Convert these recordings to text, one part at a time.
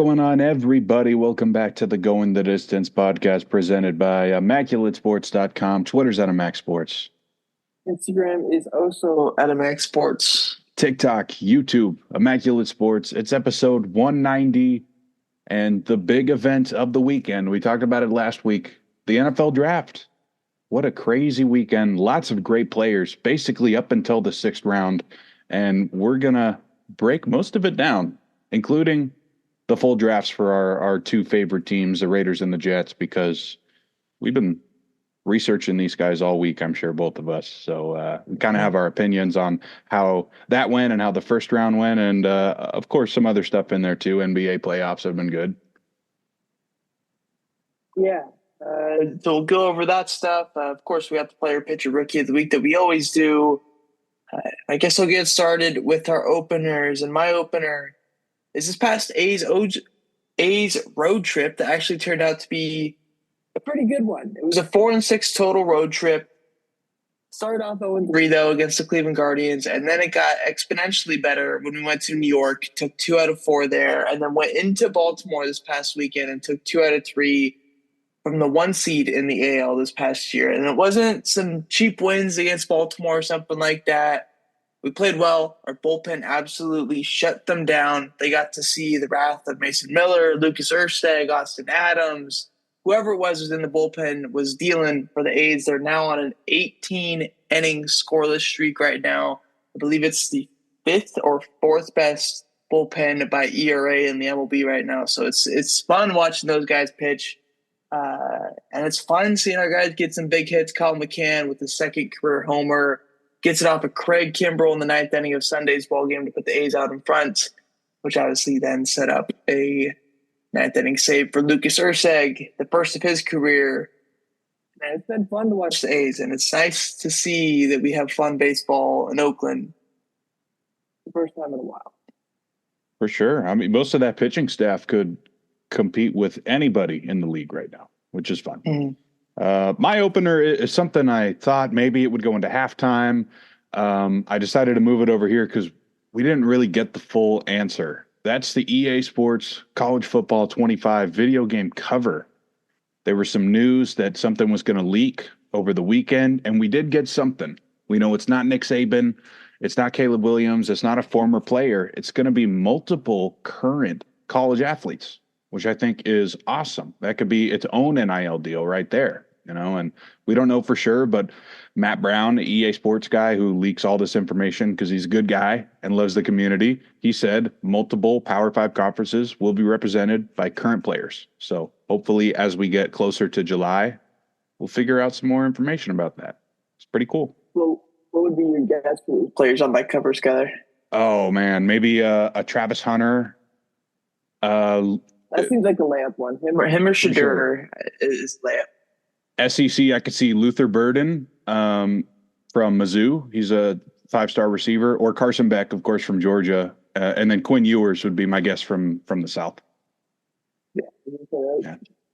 going on, everybody? Welcome back to the Going the Distance podcast presented by ImmaculateSports.com. Twitter's at ImmacSports. Instagram is also at MLB TikTok, YouTube, Immaculate Sports. It's episode 190 and the big event of the weekend. We talked about it last week. The NFL draft. What a crazy weekend. Lots of great players, basically up until the sixth round. And we're going to break most of it down, including the full drafts for our two favorite teams, the Raiders and the Jets, because we've been researching these guys all week, I'm sure, both of us. So we kind of have our opinions on how that went and how the first round went. And, of course, some other stuff in there, too. NBA playoffs have been good. Yeah. So we'll go over that stuff. Of course, we have the player, pitcher, rookie of the week that we always do. I guess I'll get started with our openers. And my opener is this past A's road trip that actually turned out to be a pretty good one. It was a 4-6 total road trip. Started off 0-3 though against the Cleveland Guardians, and then it got exponentially better when we went to New York. Took 2 out of 4 there, and then went into Baltimore this past weekend and took 2 out of 3 from the 1 seed in the AL this past year. And it wasn't some cheap wins against Baltimore or something like that. We played well. Our bullpen absolutely shut them down. They got to see the wrath of Mason Miller, Lucas Ersteg, Austin Adams. Whoever it was in the bullpen was dealing for the A's. They're now on an 18-inning scoreless streak right now. I believe it's the 5th or 4th best bullpen by ERA in the MLB right now. So it's fun watching those guys pitch. And it's fun seeing our guys get some big hits. Kyle McCann with his second career homer. Gets it off of Craig Kimbrell in the 9th inning of Sunday's ball game to put the A's out in front, which obviously then set up a 9th inning save for Lucas Ersteg, the first of his career. And it's been fun to watch the A's, and it's nice to see that we have fun baseball in Oakland the first time in a while. For sure. I mean, most of that pitching staff could compete with anybody in the league right now, which is fun. Mm-hmm. My opener is something I thought maybe it would go into halftime. I decided to move it over here because we didn't really get the full answer. That's the EA Sports College Football 25 video game cover. There was some news that something was going to leak over the weekend, and we did get something. We know it's not Nick Saban. It's not Caleb Williams. It's not a former player. It's going to be multiple current college athletes, which I think is awesome. That could be its own NIL deal right there, and we don't know for sure, but Matt Brown, the EA Sports guy who leaks all this information because he's a good guy and loves the community, he said multiple Power 5 conferences will be represented by current players. So hopefully as we get closer to July, we'll figure out some more information about that. It's pretty cool. Well, what would be your guess for players on that cover, Skyler? Oh, man, maybe a Travis Hunter. That seems like a layup one. Him or Shadur is layup. SEC, I could see Luther Burden from Mizzou. He's a 5-star receiver. Or Carson Beck, of course, from Georgia. And then Quinn Ewers would be my guess from the South. Yeah.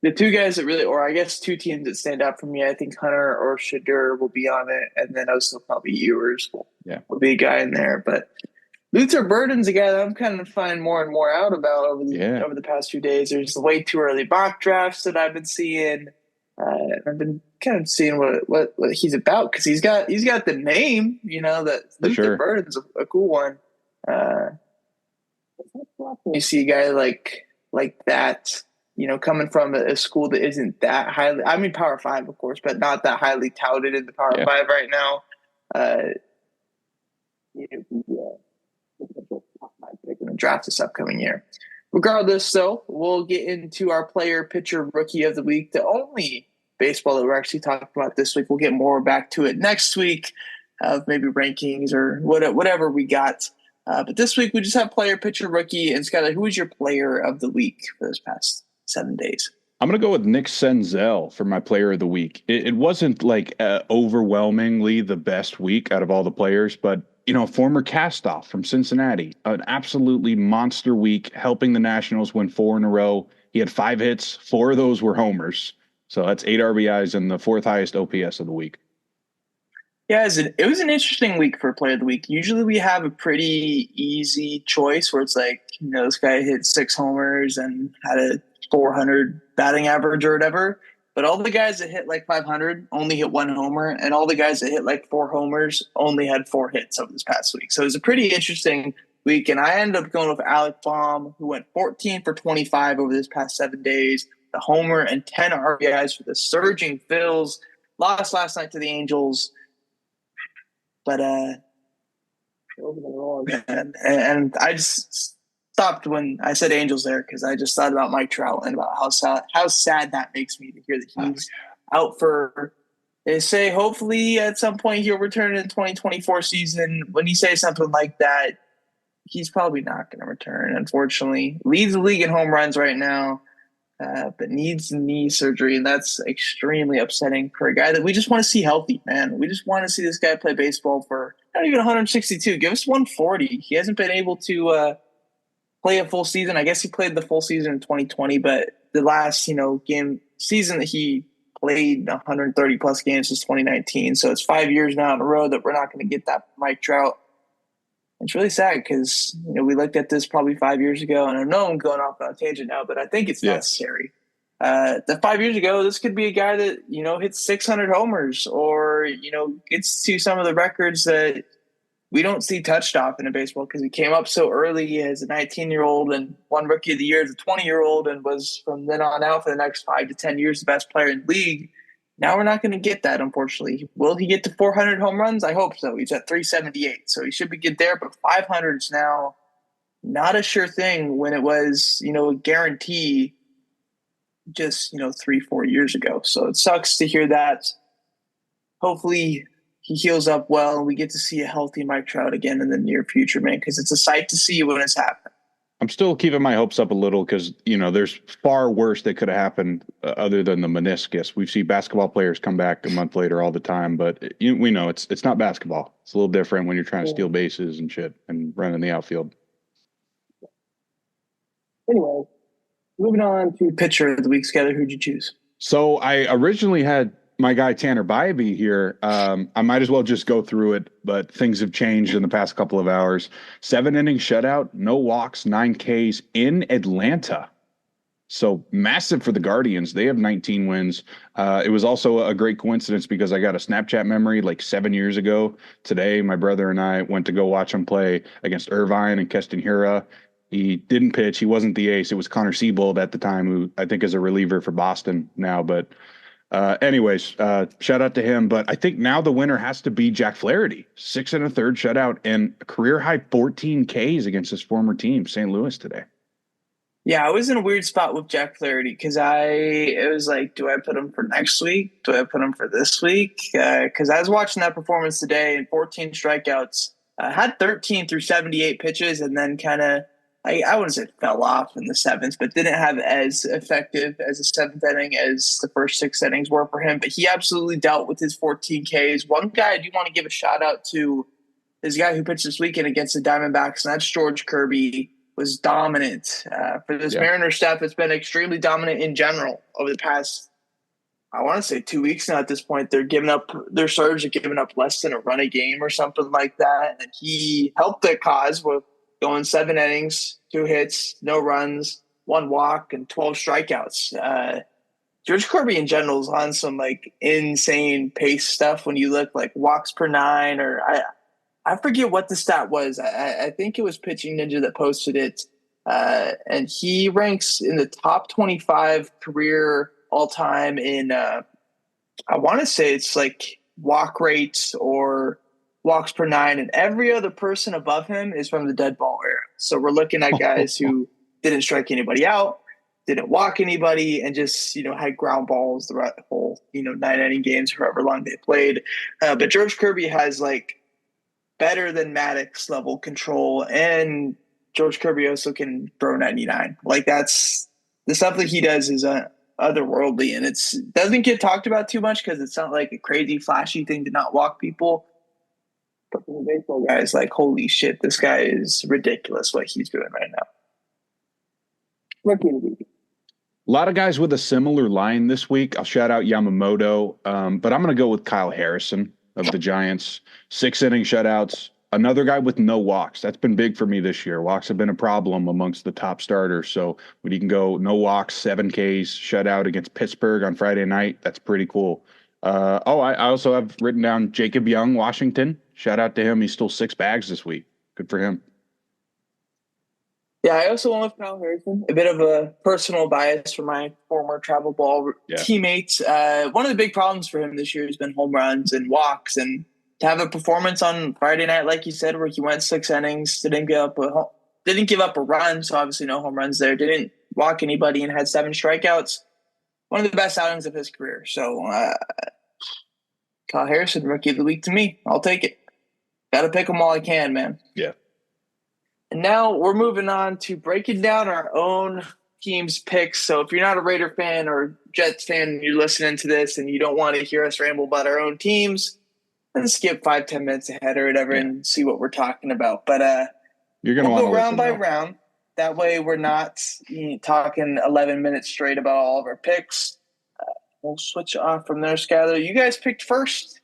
The two guys that really, or I guess 2 teams that stand out for me, I think Hunter or Shadur will be on it. And then also probably Ewers will be a guy in there. But Luther Burden's a guy that I'm kind of finding more and more out about over the past few days. There's way too early mock drafts that I've been seeing. I've been kind of seeing what he's about because he's got the name, that Luther Burden's a cool one. You see a guy like that, coming from a school that isn't that highly, I mean Power 5, of course, but not that highly touted in the Power 5 right now. Pick in the draft this upcoming year. Regardless, though, we'll get into our player, pitcher, rookie of the week. The only baseball that we're actually talking about this week. We'll get more back to it next week of maybe rankings or whatever we got. But this week we just have player, pitcher, rookie. And Skyler, who is your player of the week for this past 7 days? I'm going to go with Nick Senzel for my player of the week. It wasn't like overwhelmingly the best week out of all the players, but former castoff from Cincinnati, an absolutely monster week, helping the Nationals win 4 in a row. He had 5 hits. 4 of those were homers. So that's 8 RBIs and the 4th highest OPS of the week. Yeah, it was an interesting week for player of the week. Usually we have a pretty easy choice where it's like this guy hit 6 homers and had a 400 batting average or whatever. But all the guys that hit like 500 only hit 1 homer, and all the guys that hit like 4 homers only had 4 hits over this past week. So it was a pretty interesting week, and I ended up going with Alec Baum, who went 14 for 25 over this past 7 days, the homer and 10 RBIs for the surging Phils. Lost last night to the Angels, but and I just stopped when I said Angels there because I just thought about Mike Trout and about how sad that makes me to hear that he's out for. They say hopefully at some point he'll return in the 2024 season. When you say something like that, he's probably not going to return. Unfortunately, leads the league in home runs right now, but needs knee surgery, and that's extremely upsetting for a guy that we just want to see healthy. Man, we just want to see this guy play baseball for not even 162. Give us 140. He hasn't been able to play a full season. I guess he played the full season in 2020, but the last, season that he played 130 plus games was 2019. So it's 5 years now in a row that we're not going to get that from Mike Trout. It's really sad because, we looked at this probably 5 years ago, and I know I'm going off on a tangent now, but I think it's necessary. That 5 years ago, this could be a guy that, hits 600 homers or, gets to some of the records that we don't see touched often in baseball because he came up so early as a 19-year-old and won Rookie of the Year as a 20-year-old and was from then on out for the next 5 to 10 years the best player in the league. Now we're not going to get that, unfortunately. Will he get to 400 home runs? I hope so. He's at 378, so he should be good there. But 500 is now not a sure thing when it was, a guarantee just, 3-4 years ago. So it sucks to hear that. Hopefully he heals up well and we get to see a healthy Mike Trout again in the near future, man, because it's a sight to see when it's happening. I'm still keeping my hopes up a little because, there's far worse that could have happened other than the meniscus. We've seen basketball players come back a month later all the time, but we know it's not basketball. It's a little different when you're trying to steal bases and shit and run in the outfield. Anyway, moving on to pitcher of the week, Skyler, who'd you choose? So I originally had my guy Tanner Bybee here. I might as well just go through it, but things have changed in the past couple of hours. 7-inning shutout, no walks, 9 Ks in Atlanta. So massive for the Guardians. They have 19 wins. It was also a great coincidence because I got a Snapchat memory like 7 years ago. Today, my brother and I went to go watch him play against Irvine and Keston Hura. He didn't pitch. He wasn't the ace. It was Connor Siebold at the time, who I think is a reliever for Boston now, but anyways, shout out to him. But I think now the winner has to be Jack Flaherty. 6 1/3 shutout and a career high 14 Ks against his former team, St. Louis, today. Yeah, I was in a weird spot with Jack Flaherty because it was like, do I put him for next week? Do I put him for this week? Because I was watching that performance today and 14 strikeouts, had 13 through 78 pitches, and then kind of, I wouldn't say fell off in the 7th, but didn't have as effective as the 7th inning as the first 6 innings were for him. But he absolutely dealt with his 14 Ks. One guy I do want to give a shout out to is a guy who pitched this weekend against the Diamondbacks, and that's George Kirby. Was dominant for this Mariners staff. It's been extremely dominant in general over the past, I want to say 2 weeks now at this point. They're giving up, their starters are giving up less than a run a game or something like that. And he helped the cause with going 7 innings, 2 hits, no runs, 1 walk, and 12 strikeouts. George Kirby in general is on some like insane pace stuff when you look like walks per 9 or I forget what the stat was. I think it was Pitching Ninja that posted it. And he ranks in the top 25 career all-time in, I want to say it's like walk rates or walks per 9. And every other person above him is from the dead ball era. So we're looking at guys who didn't strike anybody out, didn't walk anybody, and just, had ground balls the whole, 9-inning games, however long they played. But George Kirby has like, better than Maddox level control, and George Kirby also can throw 99. Like that's the stuff that he does is otherworldly, and it doesn't get talked about too much because it's not like a crazy flashy thing to not walk people. But for the baseball guys, like holy shit, this guy is ridiculous what he's doing right now. Rookie of the week. A lot of guys with a similar line this week. I'll shout out Yamamoto, but I'm going to go with Kyle Harrison of the Giants. 6 inning shutouts, another guy with no walks. That's been big for me this year. Walks have been a problem amongst the top starters. So when you can go no walks, 7 Ks, shutout against Pittsburgh on Friday night, that's pretty cool. I also have written down Jacob Young, Washington. Shout out to him. He stole 6 bags this week. Good for him. Yeah, I also went with Kyle Harrison. A bit of a personal bias for my former travel ball teammates. One of the big problems for him this year has been home runs and walks. And to have a performance on Friday night, like you said, where he went 6 innings, didn't give up a run, so obviously no home runs there. Didn't walk anybody and had 7 strikeouts. One of the best outings of his career. So Kyle Harrison, rookie of the week to me. I'll take it. Got to pick them while I can, man. Yeah. And now we're moving on to breaking down our own team's picks. So if you're not a Raider fan or Jets fan and you're listening to this and you don't want to hear us ramble about our own teams, then skip 5-10 minutes ahead or whatever and see what we're talking about. But you're going to want to go round by though. round. That way we're not talking 11 minutes straight about all of our picks. We'll switch off from there, Skyler. You guys picked first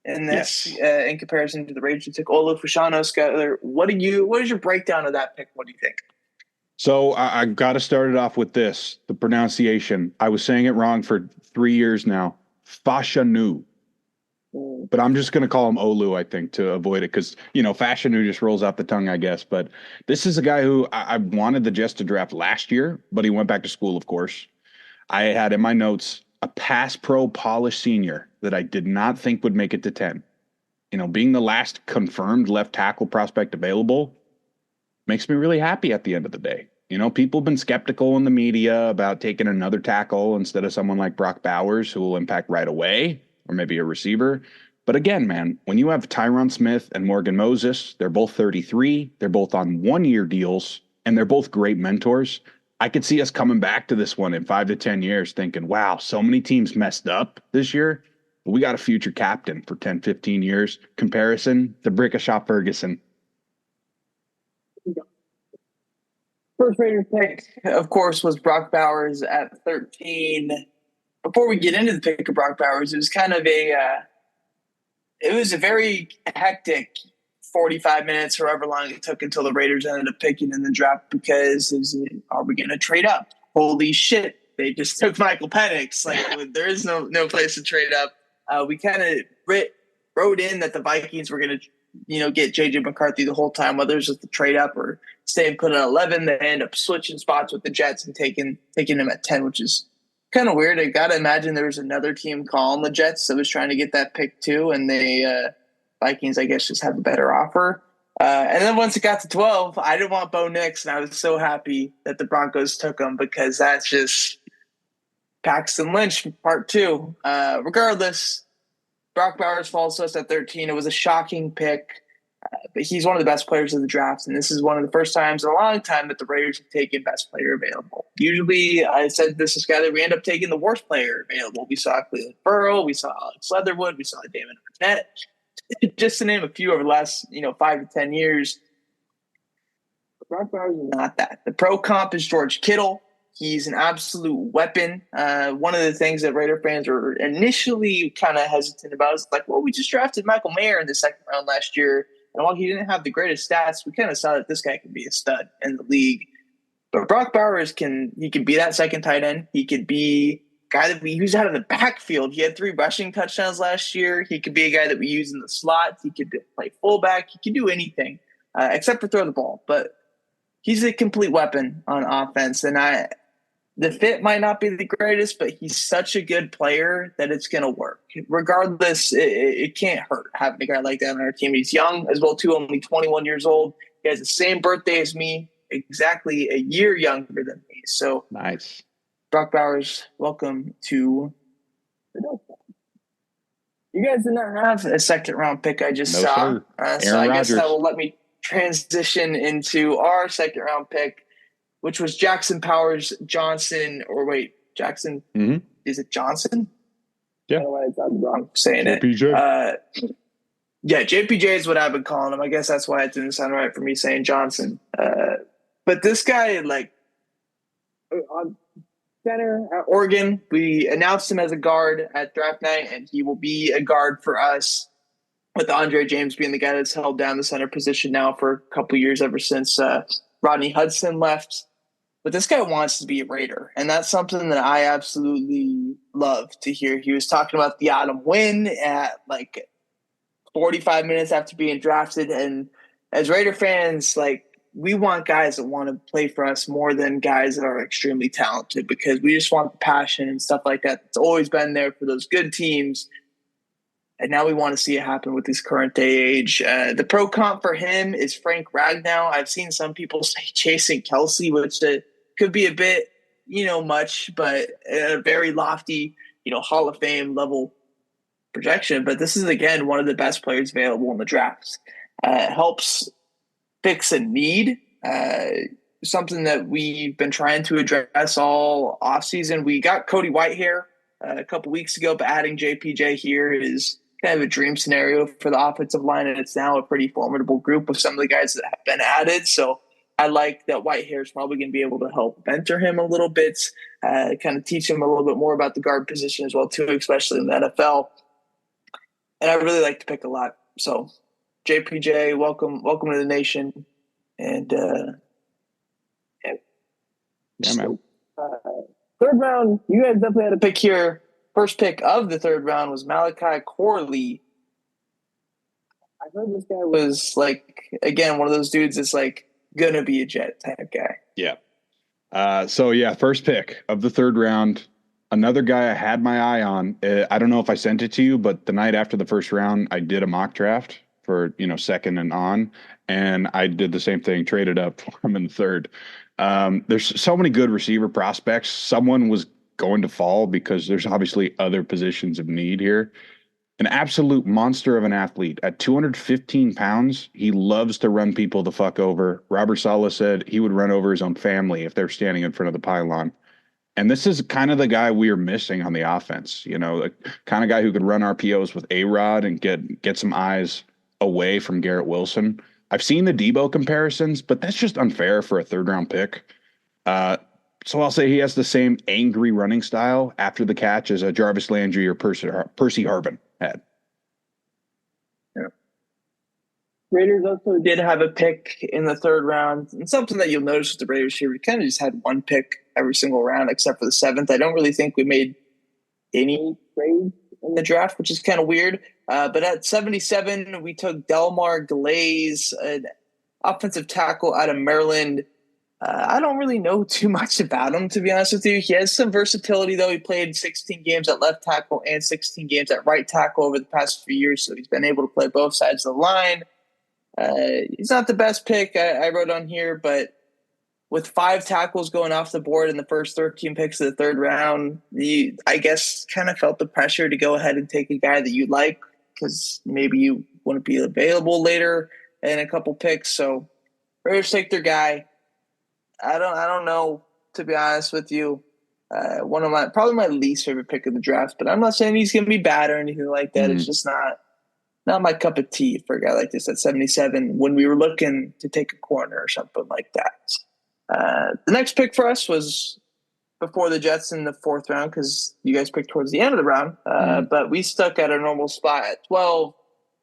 in this, in comparison to the Raiders. You took Olu Fashano. Skyler, what is your breakdown of that pick? What do you think? So I got to start it off with this, the pronunciation. I was saying it wrong for 3 years now. Fashanu. But I'm just going to call him Olu, I think, to avoid it because, Fashanu just rolls out the tongue, I guess. But this is a guy who I wanted the Jets to draft last year, but he went back to school, of course. I had in my notes a pass pro polished senior that I did not think would make it to 10. Being the last confirmed left tackle prospect available makes me really happy at the end of the day. People have been skeptical in the media about taking another tackle instead of someone like Brock Bowers who will impact right away, or maybe a receiver. But again, man, when you have Tyron Smith and Morgan Moses, they're both 33, they're both on 1-year deals, and they're both great mentors. I could see us coming back to this one in 5 to 10 years thinking, wow, so many teams messed up this year. We got a future captain for 10, 15 years. Comparison to Brickashaw Ferguson. First Raiders pick, of course, was Brock Bowers at 13. Before we get into the pick of Brock Bowers, it was kind of a very hectic 45 minutes, however long it took until the Raiders ended up picking in the draft because are we going to trade up? Holy shit. They just took Michael Penix. Like there is no place to trade up. We kind of wrote in that the Vikings were going to, get JJ McCarthy the whole time, whether it's just the trade up or staying put at 11. They end up switching spots with the Jets and taking him at 10, which is kind of weird. I got to imagine there was another team calling the Jets that was trying to get that pick too. And they, Vikings, I guess, just have a better offer. And then once it got to 12, I didn't want Bo Nix, and I was so happy that the Broncos took him because that's just Paxton Lynch part 2. Regardless, Brock Bowers falls to us at 13. It was a shocking pick, but he's one of the best players of the draft, and this is one of the first times in a long time that the Raiders have taken best player available. Usually, I said this is Skyler, we end up taking the worst player available. We saw Cleveland Burrow, we saw Alex Leatherwood, we saw Damon Arnett. Just to name a few over the last 5 to 10 years. Brock Bowers is not that. The pro comp is George Kittle. He's an absolute weapon. One of the things that Raider fans were initially kind of hesitant about is like, well, we just drafted Michael Mayer in the second round last year. And while he didn't have the greatest stats, we kind of saw that this guy could be a stud in the league. But Brock Bowers can be that second tight end. He could be guy that we use out of the backfield. He had 3 rushing touchdowns last year. He could be a guy that we use in the slot. He could play fullback. He could do anything except for throw the ball. But he's a complete weapon on offense. And the fit might not be the greatest, but he's such a good player that it's going to work. Regardless, it can't hurt having a guy like that on our team. He's young as well, too, only 21 years old. He has the same birthday as me, exactly a year younger than me. So nice. Brock Bowers, welcome to the Dome. You guys did not have a second round pick. I just saw. So I guess that will let me transition into our second round pick, which was Jackson Powers Johnson. Or wait, Jackson? Mm-hmm. Is it Johnson? Yeah. I don't know why I'm wrong saying JPJ. it. Yeah, JPJ is what I've been calling him. I guess that's why it didn't sound right for me saying Johnson. But this guy, on center at Oregon, we announced him as a guard at draft night, and he will be a guard for us with Andre James being the guy that's held down the center position now for a couple years ever since Rodney Hudson left. But this guy wants to be a Raider, and that's something that I absolutely love to hear. He was talking about the autumn win at like 45 minutes after being drafted, and as Raider fans, like, we want guys that want to play for us more than guys that are extremely talented, because we just want the passion and stuff like that. It's always been there for those good teams. And now we want to see it happen with this current day age. The pro comp for him is Frank Ragnow. I've seen some people say Jason Kelsey, which could be a bit, much, but a very lofty, Hall of Fame level projection. But this is, again, one of the best players available in the drafts. Helps fix a need, something that we've been trying to address all offseason. We got Cody Whitehair a couple weeks ago, but adding JPJ here is kind of a dream scenario for the offensive line, and it's now a pretty formidable group with some of the guys that have been added. So I like that Whitehair is probably going to be able to help mentor him a little bit, kind of teach him a little bit more about the guard position as well, too, especially in the NFL. And I really like the pick a lot. So JPJ, welcome to the nation. And yeah, man. Third round, you guys definitely had a pick here. First pick of the third round was Malachi Corley. I heard this guy was, like, again, one of those dudes that's like gonna be a Jet type guy. Yeah. First pick of the third round. Another guy I had my eye on. I don't know if I sent it to you, but the night after the first round, I did a mock draft for, second and on, and I did the same thing, traded up for him in the third. There's so many good receiver prospects. Someone was going to fall because there's obviously other positions of need here. An absolute monster of an athlete at 215 pounds. He loves to run people the fuck over. Robert Saleh said he would run over his own family if they're standing in front of the pylon. And this is kind of the guy we are missing on the offense, the kind of guy who could run RPOs with A-Rod and get some eyes away from Garrett Wilson. I've seen the Debo comparisons, but that's just unfair for a third-round pick. So I'll say he has the same angry running style after the catch as a Jarvis Landry or Percy Harvin had. Yeah. Raiders also did have a pick in the third round. And something that you'll notice with the Raiders here, we kind of just had one pick every single round except for the seventh. I don't really think we made any trades in the draft, which is kind of weird. But at 77, we took Delmar Glaze, an offensive tackle out of Maryland. I don't really know too much about him, to be honest with you. He has some versatility, though. He played 16 games at left tackle and 16 games at right tackle over the past few years, so he's been able to play both sides of the line. He's not the best pick I wrote on here, but with 5 tackles going off the board in the first 13 picks of the third round, I guess kind of felt the pressure to go ahead and take a guy that you like, because maybe you wouldn't be available later in a couple picks. So Raiders take their guy. I don't know, to be honest with you. One of probably my least favorite pick of the draft, but I'm not saying he's going to be bad or anything like that. It's just not my cup of tea for a guy like this at 77 when we were looking to take a corner or something like that. The next pick for us was before the Jets in the fourth round, because you guys picked towards the end of the round. But we stuck at our normal spot at 12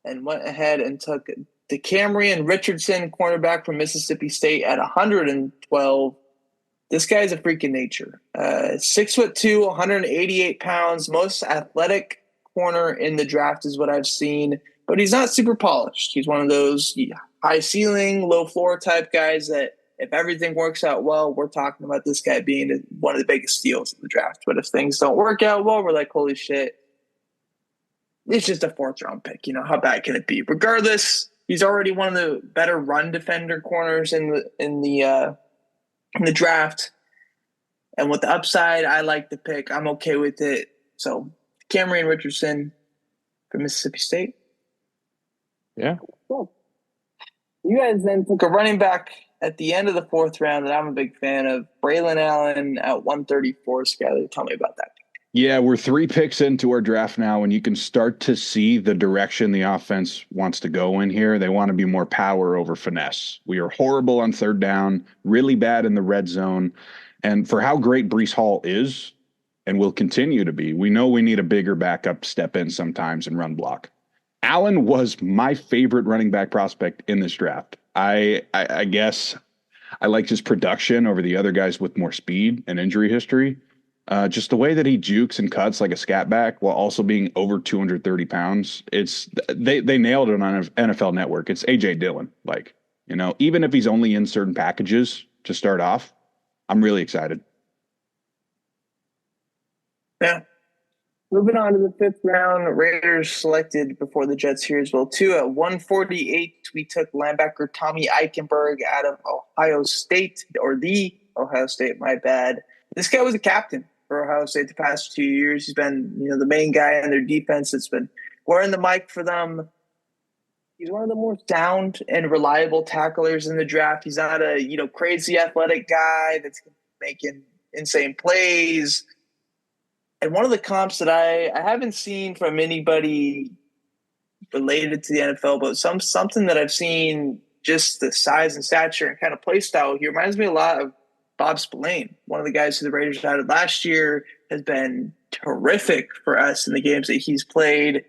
and went ahead and took DeCamerion Richardson, cornerback from Mississippi State, at 112. This guy's a freak of nature. 6'2", 188 pounds, most athletic corner in the draft is what I've seen. But he's not super polished. He's one of those high ceiling, low floor type guys that if everything works out well, we're talking about this guy being one of the biggest steals of the draft. But if things don't work out well, we're like, holy shit, it's just a fourth round pick. How bad can it be? Regardless, he's already one of the better run defender corners in the draft. And with the upside, I like the pick. I'm okay with it. So Cameron Richardson from Mississippi State. Yeah. Cool. You guys then took a running back at the end of the fourth round that I'm a big fan of, Braylon Allen at 134. Skyler, tell me about that. Yeah, we're 3 picks into our draft now, and you can start to see the direction the offense wants to go in here. They want to be more power over finesse. We are horrible on third down, really bad in the red zone. And for how great Breece Hall is and will continue to be, we know we need a bigger backup step in sometimes and run block. Allen was my favorite running back prospect in this draft. I guess I liked his production over the other guys with more speed and injury history. Just the way that he jukes and cuts like a scat back while also being over 230 pounds. They nailed it on NFL Network. It's AJ Dillon. Like, even if he's only in certain packages to start off, I'm really excited. Yeah. Moving on to the 5th round, Raiders selected before the Jets here as well, too. At 148, we took linebacker Tommy Eichenberg out of Ohio State, or the Ohio State, my bad. This guy was a captain for Ohio State the past 2 years. He's been, the main guy in their defense that's been wearing the mic for them. He's one of the more sound and reliable tacklers in the draft. He's not a, crazy athletic guy that's making insane plays. And one of the comps that I haven't seen from anybody related to the NFL, but something that I've seen, just the size and stature and kind of play style, he reminds me a lot of Bob Spillane, one of the guys who the Raiders added last year, has been terrific for us in the games that he's played,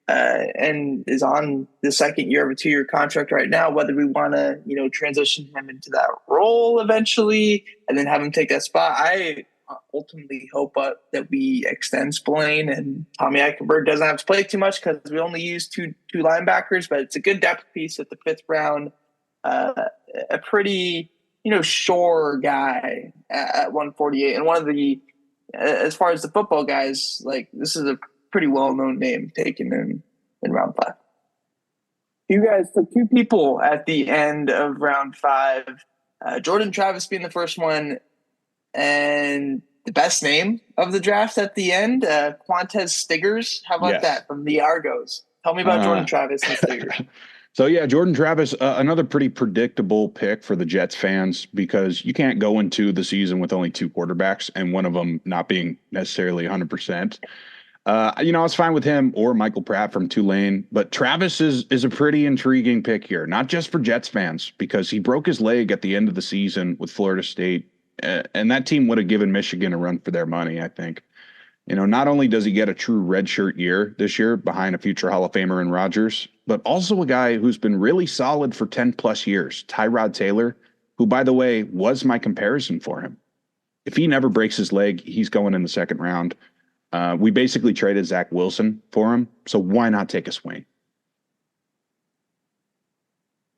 and is on the second year of a 2-year contract right now. Whether we want to, transition him into that role eventually and then have him take that spot, I ultimately hope that we extend Spillane and Tommy Eichenberg doesn't have to play too much because we only use two linebackers, but it's a good depth piece at the 5th round. A pretty, sure guy at 148. And one of the, as far as the football guys, like, this is a pretty well-known name taken in round 5. You guys took 2 people at the end of round 5, Jordan Travis being the first one, and the best name of the draft at the end, Quantez Stiggers. How about that from the Argos? Tell me about Jordan Travis and Stiggers. So, yeah, Jordan Travis, another pretty predictable pick for the Jets fans because you can't go into the season with only 2 quarterbacks and one of them not being necessarily 100%. I was fine with him or Michael Pratt from Tulane, but Travis is a pretty intriguing pick here, not just for Jets fans, because he broke his leg at the end of the season with Florida State, and that team would have given Michigan a run for their money, I think. Not only does he get a true redshirt year this year behind a future Hall of Famer in Rodgers, but also a guy who's been really solid for 10 plus years, Tyrod Taylor, who, by the way, was my comparison for him. If he never breaks his leg, he's going in the 2nd round. We basically traded Zach Wilson for him, so why not take a swing?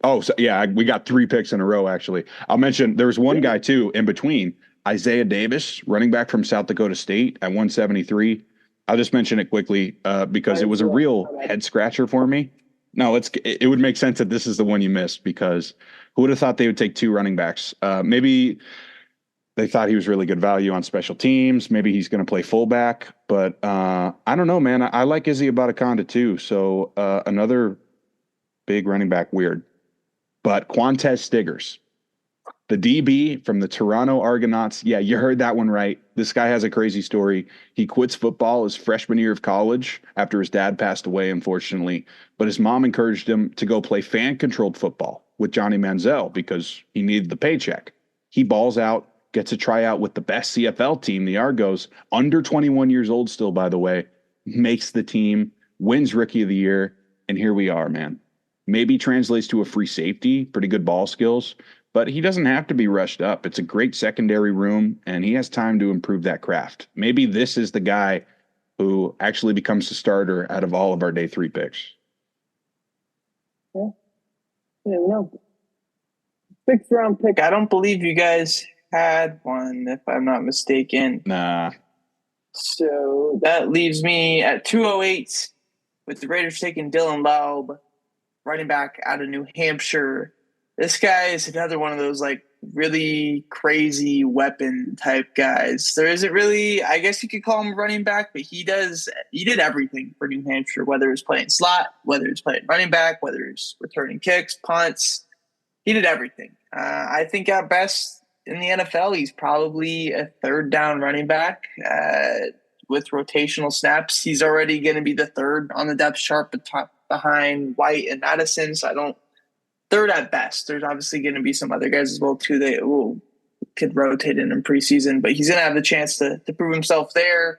Oh, so, yeah, we got 3 picks in a row, actually. I'll mention there's one guy, too, in between. Isaiah Davis, running back from South Dakota State at 173. I'll just mention it quickly because it was a real head-scratcher for me. No, it would make sense that this is the one you missed because who would have thought they would take 2 running backs? Maybe they thought he was really good value on special teams. Maybe he's going to play fullback. But I don't know, man. I like Izzy Abataconda too. So another big running back, weird. But Quantez Stiggers, the DB from the Toronto Argonauts. Yeah, you heard that one right. This guy has a crazy story. He quits football his freshman year of college after his dad passed away, unfortunately. But his mom encouraged him to go play fan-controlled football with Johnny Manziel because he needed the paycheck. He balls out, gets a tryout with the best CFL team, the Argos, under 21 years old still, by the way, makes the team, wins Rookie of the Year, and here we are, man. Maybe translates to a free safety, pretty good ball skills, but he doesn't have to be rushed up. It's a great secondary room, and he has time to improve that craft. Maybe this is the guy who actually becomes the starter out of all of our day 3 picks. Yeah, no. 6th round pick. I don't believe you guys had one, if I'm not mistaken. Nah. So that leaves me at 208 with the Raiders taking Dylan Laub, running back out of New Hampshire. This guy is another one of those like really crazy weapon type guys. There isn't really, I guess you could call him a running back, but he did everything for New Hampshire, whether it's playing slot, whether it's playing running back, whether it's returning kicks, punts. He did everything. I think at best in the NFL, he's probably a 3rd down running back with rotational snaps. He's already going to be the 3rd on the depth chart behind White and Madison. So 3rd at best. There's obviously going to be some other guys as well too that could rotate in preseason, but he's going to have the chance to prove himself there.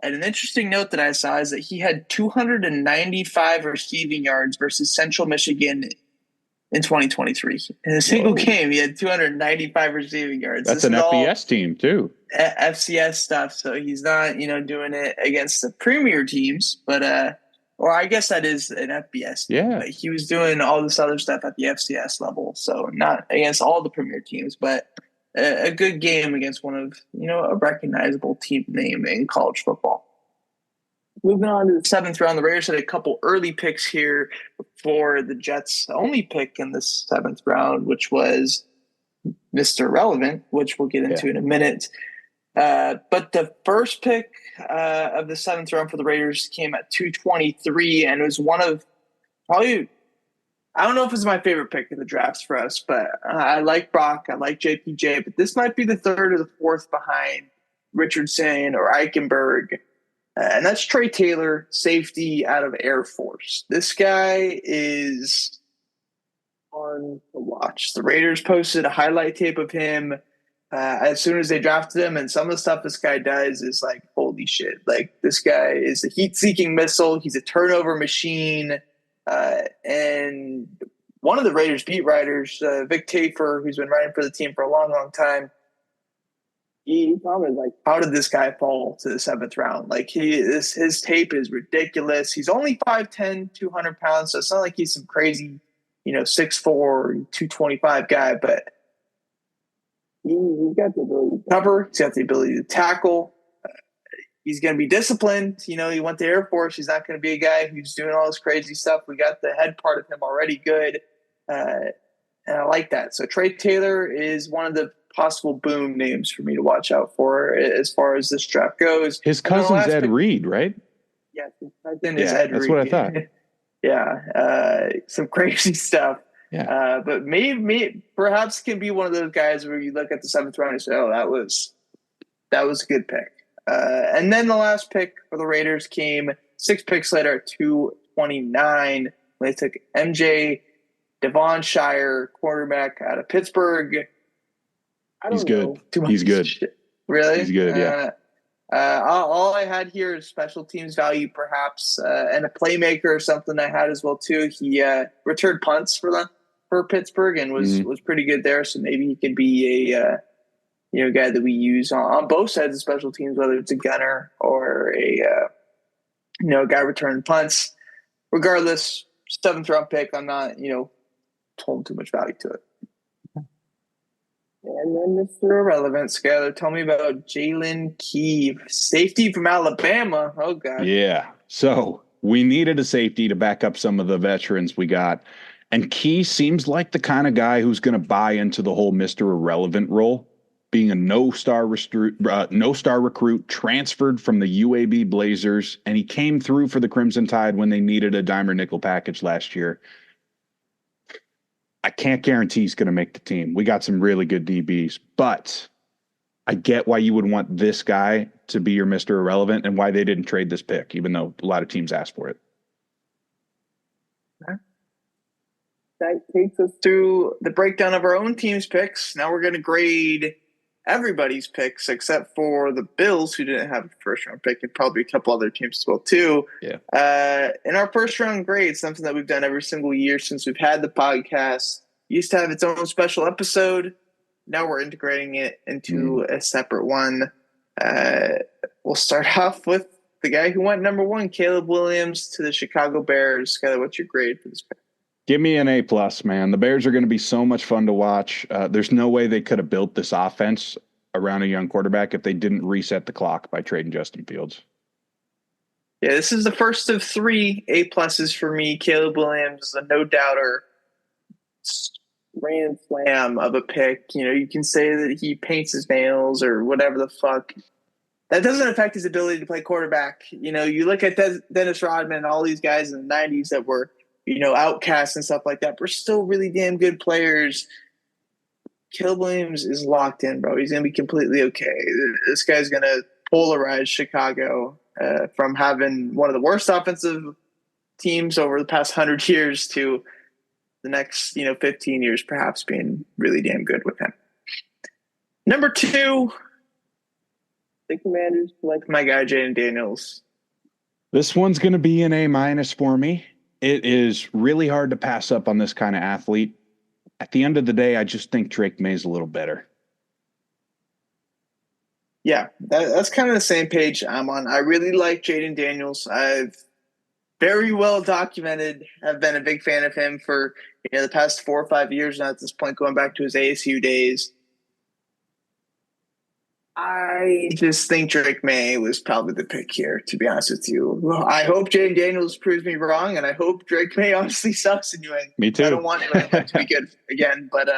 And an interesting note that I saw is that he had 295 receiving yards versus Central Michigan in 2023. In a single game, he had 295 receiving yards. That's an FBS team too. FCS stuff. So he's not, doing it against the premier teams, but or I guess that is an FBS team. Yeah. But he was doing all this other stuff at the FCS level. So not against all the premier teams, but a good game against one of, a recognizable team name in college football. Moving on to the 7th round, the Raiders had a couple early picks here for the Jets' only pick in the 7th round, which was Mr. Irrelevant, which we'll get into in a minute. But the first pick of the 7th round for the Raiders came at 223, and it was one of probably, I don't know if it's my favorite pick of the drafts for us, but I like Brock, I like JPJ, but this might be the 3rd or the 4th behind Richardson or Eichenberg. And that's Trey Taylor, safety out of Air Force. This guy is fun to watch. The Raiders posted a highlight tape of him as soon as they drafted him, and some of the stuff this guy does is like, holy shit. Like, this guy is a heat-seeking missile. He's a turnover machine. And one of the Raiders beat writers, Vic Tafer, who's been writing for the team for a long, long time, he commented, like, how did this guy fall to the 7th round? Like, his tape is ridiculous. He's only 5'10", 200 pounds, so it's not like he's some crazy, 6'4", 225 guy, but he's got the ability to cover. He's got the ability to tackle. He's going to be disciplined. He went to Air Force. He's not going to be a guy who's doing all this crazy stuff. We got the head part of him already good, and I like that. So Trey Taylor is one of the possible boom names for me to watch out for as far as this draft goes. His cousin's Ed Reed, right? Yeah, his cousin is Ed Reed. That's what I thought. Yeah, some crazy stuff. Yeah. But maybe perhaps can be one of those guys where you look at the 7th round and say, oh, that was a good pick. And then the last pick for the Raiders came 6 picks later at 229 when they took MJ Devon Shire, quarterback out of Pittsburgh. He's good. He's good. Really? He's good, yeah. All I had here is special teams value, perhaps, and a playmaker or something I had as well, too. He returned punts for Pittsburgh and was pretty good there, so maybe he could be a guy that we use on both sides of special teams, whether it's a gunner or a guy returning punts. Regardless, 7th round pick, I'm not, told too much value to it. And then Mr. Irrelevant, Skyler, tell me about Jalen Keeve, safety from Alabama. Oh, God. Yeah. So we needed a safety to back up some of the veterans we got. And Key seems like the kind of guy who's going to buy into the whole Mr. Irrelevant role, being a no-star recruit, transferred from the UAB Blazers, and he came through for the Crimson Tide when they needed a dime or nickel package last year. I can't guarantee he's going to make the team. We got some really good DBs, but I get why you would want this guy to be your Mr. Irrelevant and why they didn't trade this pick, even though a lot of teams asked for it. That takes us through the breakdown of our own team's picks. Now we're going to grade everybody's picks except for the Bills, who didn't have a first-round pick, and probably a couple other teams as well, too. Yeah. In our first-round grade, something that we've done every single year since we've had the podcast, used to have its own special episode. Now we're integrating it into a separate one. We'll start off with the guy who went number 1, Caleb Williams, to the Chicago Bears. Skyler, what's your grade for this pick? Give me an A+, man. The Bears are going to be so much fun to watch. There's no way they could have built this offense around a young quarterback if they didn't reset the clock by trading Justin Fields. Yeah, this is the first of 3 A+ for me. Caleb Williams is a no-doubter. Grand slam of a pick. You can say that he paints his nails or whatever the fuck. That doesn't affect his ability to play quarterback. You look at Dennis Rodman and all these guys in the 90s that were outcasts and stuff like that, but still really damn good players. Caleb Williams is locked in, bro. He's going to be completely okay. This guy's going to polarize Chicago from having one of the worst offensive teams over the past 100 years to the next, 15 years perhaps being really damn good with him. Number 2, the Commanders like my guy Jaden Daniels. This one's going to be an A- for me. It is really hard to pass up on this kind of athlete. At the end of the day, I just think Drake May's a little better. Yeah, that's kind of the same page I'm on. I really like Jaden Daniels. I've very well documented. I've been a big fan of him for the past 4 or 5 years now at this point, going back to his ASU days. I just think Drake May was probably the pick here, to be honest with you. I hope Jaden Daniels proves me wrong, and I hope Drake May honestly sucks in New England. Me too. I don't want New England to be good again, but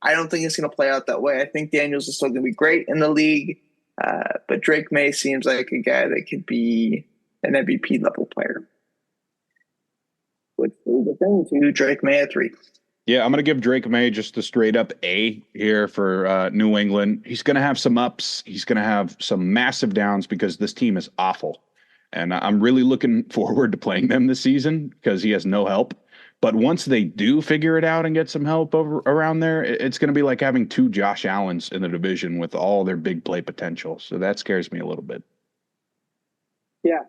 I don't think it's going to play out that way. I think Daniels is still going to be great in the league, but Drake May seems like a guy that could be an MVP level player. Which is the thing to Drake May at 3. Yeah, I'm going to give Drake May just a straight up A here for New England. He's going to have some ups. He's going to have some massive downs because this team is awful. And I'm really looking forward to playing them this season because he has no help. But once they do figure it out and get some help around there, it's going to be like having 2 Josh Allens in the division with all their big play potential. So that scares me a little bit. Yeah,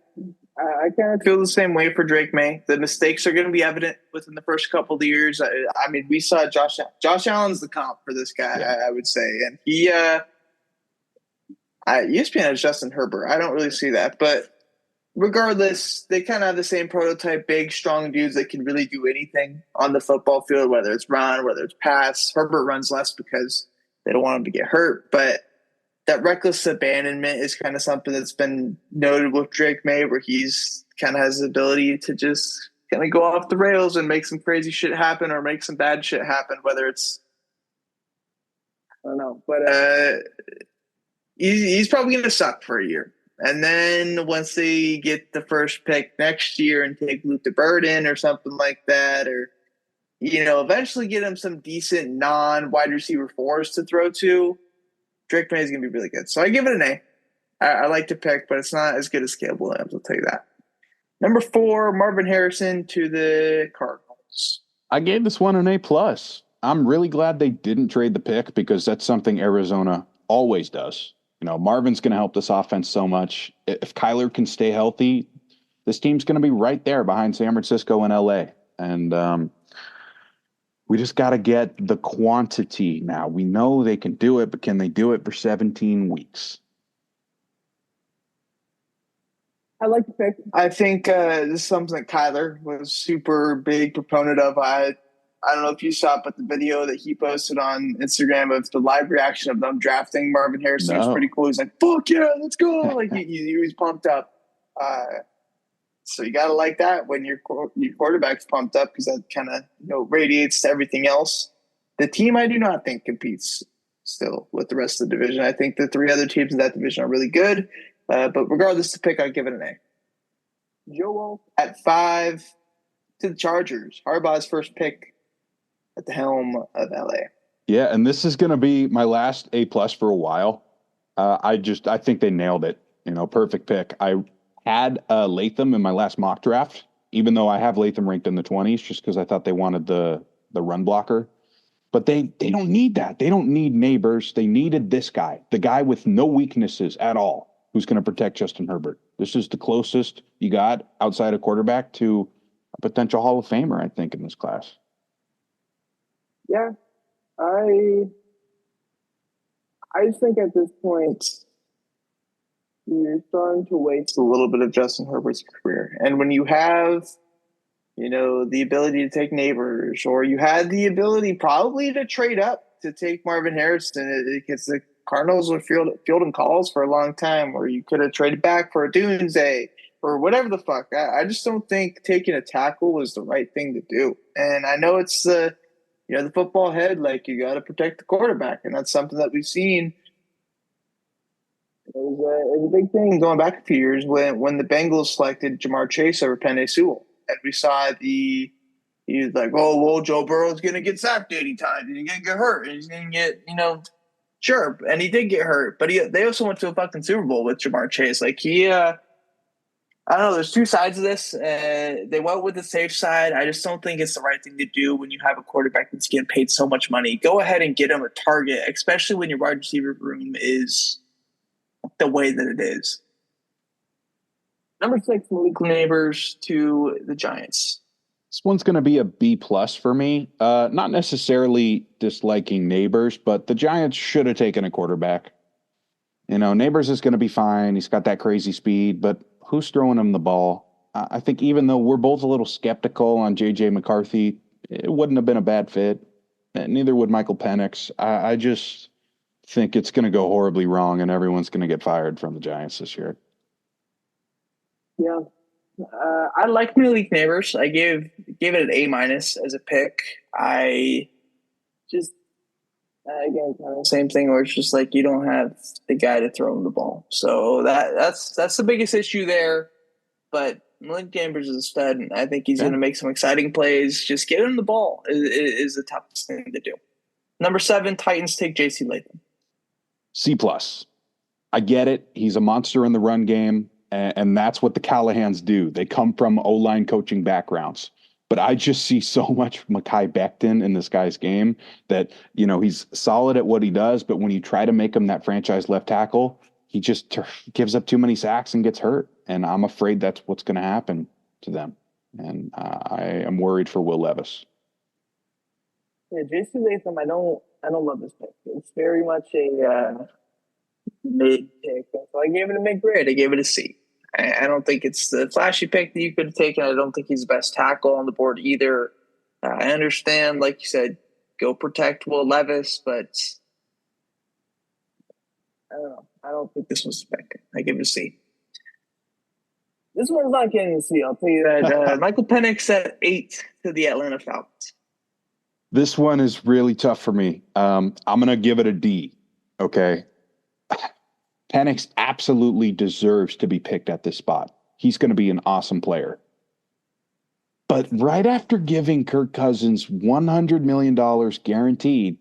I kind of feel the same way for Drake May. The mistakes are going to be evident within the first couple of years. I mean, we saw Josh Allen's the comp for this guy, yeah. I would say. And he, ESPN has Justin Herbert. I don't really see that. But regardless, they kind of have the same prototype, big, strong dudes that can really do anything on the football field, whether it's run, whether it's pass. Herbert runs less because they don't want him to get hurt. But that reckless abandonment is kind of something that's been noted with Drake May, where he's kind of has the ability to just kind of go off the rails and make some crazy shit happen or make some bad shit happen, whether it's, I don't know, but he's probably going to suck for a year. And then once they get the first pick next year and take Luther Bird in or something like that, or, eventually get him some decent non-wide receiver 4s to throw to, Drake May is going to be really good. So I give it an A. I like to pick, but it's not as good as Caleb Williams, I'll tell you that. Number 4, Marvin Harrison to the Cardinals. I gave this one an A+. I'm really glad they didn't trade the pick because that's something Arizona always does. Marvin's going to help this offense so much. If Kyler can stay healthy, this team's going to be right there behind San Francisco and LA. And we just got to get the quantity now. We know they can do it, but can they do it for 17 weeks? I like the pick. I think this is something that Kyler was super big proponent of. I don't know if you saw it, but the video that he posted on Instagram of the live reaction of them drafting Marvin Harrison was pretty cool. He's like, fuck yeah, let's go. Like he was pumped up. So you got to like that when your quarterback's pumped up because that kind of radiates to everything else. The team I do not think competes still with the rest of the division. I think the 3 other teams in that division are really good. But regardless of the pick, I'd give it an A. Joel at 5 to the Chargers. Harbaugh's first pick at the helm of LA. Yeah, and this is going to be my last A+ for a while. I think they nailed it. Perfect pick. I had Latham in my last mock draft, even though I have Latham ranked in the 20s just because I thought they wanted the run blocker. But they don't need that. They don't need Neighbors. They needed this guy, the guy with no weaknesses at all, who's going to protect Justin Herbert. This is the closest you got outside a quarterback to a potential Hall of Famer, I think, in this class. Yeah, I just think at this point, you're starting to waste a little bit of Justin Herbert's career. And when you have, the ability to take Neighbors, or you had the ability probably to trade up to take Marvin Harrison, because the Cardinals were fielding calls for a long time, or you could have traded back for a Doomsday or whatever the fuck. I just don't think taking a tackle was the right thing to do. And I know it's the football head, like you got to protect the quarterback. And that's something that we've seen. It was a big thing going back a few years when the Bengals selected Jamar Chase over Penei Sewell. And we saw he was like, oh, well, Joe Burrow's going to get sacked 80 times. And he's going to get hurt. And he's going to get, sure. And he did get hurt. But they also went to a fucking Super Bowl with Jamar Chase. Like I don't know. There's 2 sides of this. They went with the safe side. I just don't think it's the right thing to do when you have a quarterback that's getting paid so much money. Go ahead and get him a target, especially when your wide receiver room is the way that it is. Number 6, Malik Neighbors to the Giants. This one's going to be a B plus for me. Not necessarily disliking Neighbors, but the Giants should have taken a quarterback. Neighbors is going to be fine. He's got that crazy speed, but who's throwing him the ball? I think even though we're both a little skeptical on J.J. McCarthy, it wouldn't have been a bad fit. Neither would Michael Penix. I just think it's going to go horribly wrong, and everyone's going to get fired from the Giants this year. Yeah. I like Malik Neighbors. I gave it an A- as a pick. I just again kind of the same thing where it's just like you don't have the guy to throw him the ball. So that's the biggest issue there. But Malik Neighbors is a stud, and I think he's going to make some exciting plays. Just get him the ball is the toughest thing to do. Number 7, Titans take J.C. Latham. C plus. I get it. He's a monster in the run game. And that's what the Callahans do. They come from O-line coaching backgrounds. But I just see so much Mekhi Becton in this guy's game that, he's solid at what he does. But when you try to make him that franchise left tackle, he just gives up too many sacks and gets hurt. And I'm afraid that's what's going to happen to them. And I am worried for Will Levis. Yeah, J.C. Latham, I don't love this pick. It's very much a mid pick. So I gave it a mid-grade. I gave it a C. I don't think it's the flashy pick that you could have taken. I don't think he's the best tackle on the board either. I understand, like you said, go protect Will Levis, but I don't know. I don't think this was the pick. I give it a C. This one's not getting a C. I'll tell you that. Michael Penix at 8 to the Atlanta Falcons. This one is really tough for me. I'm going to give it a D. Okay. Penix absolutely deserves to be picked at this spot. He's going to be an awesome player. But right after giving Kirk Cousins $100 million guaranteed,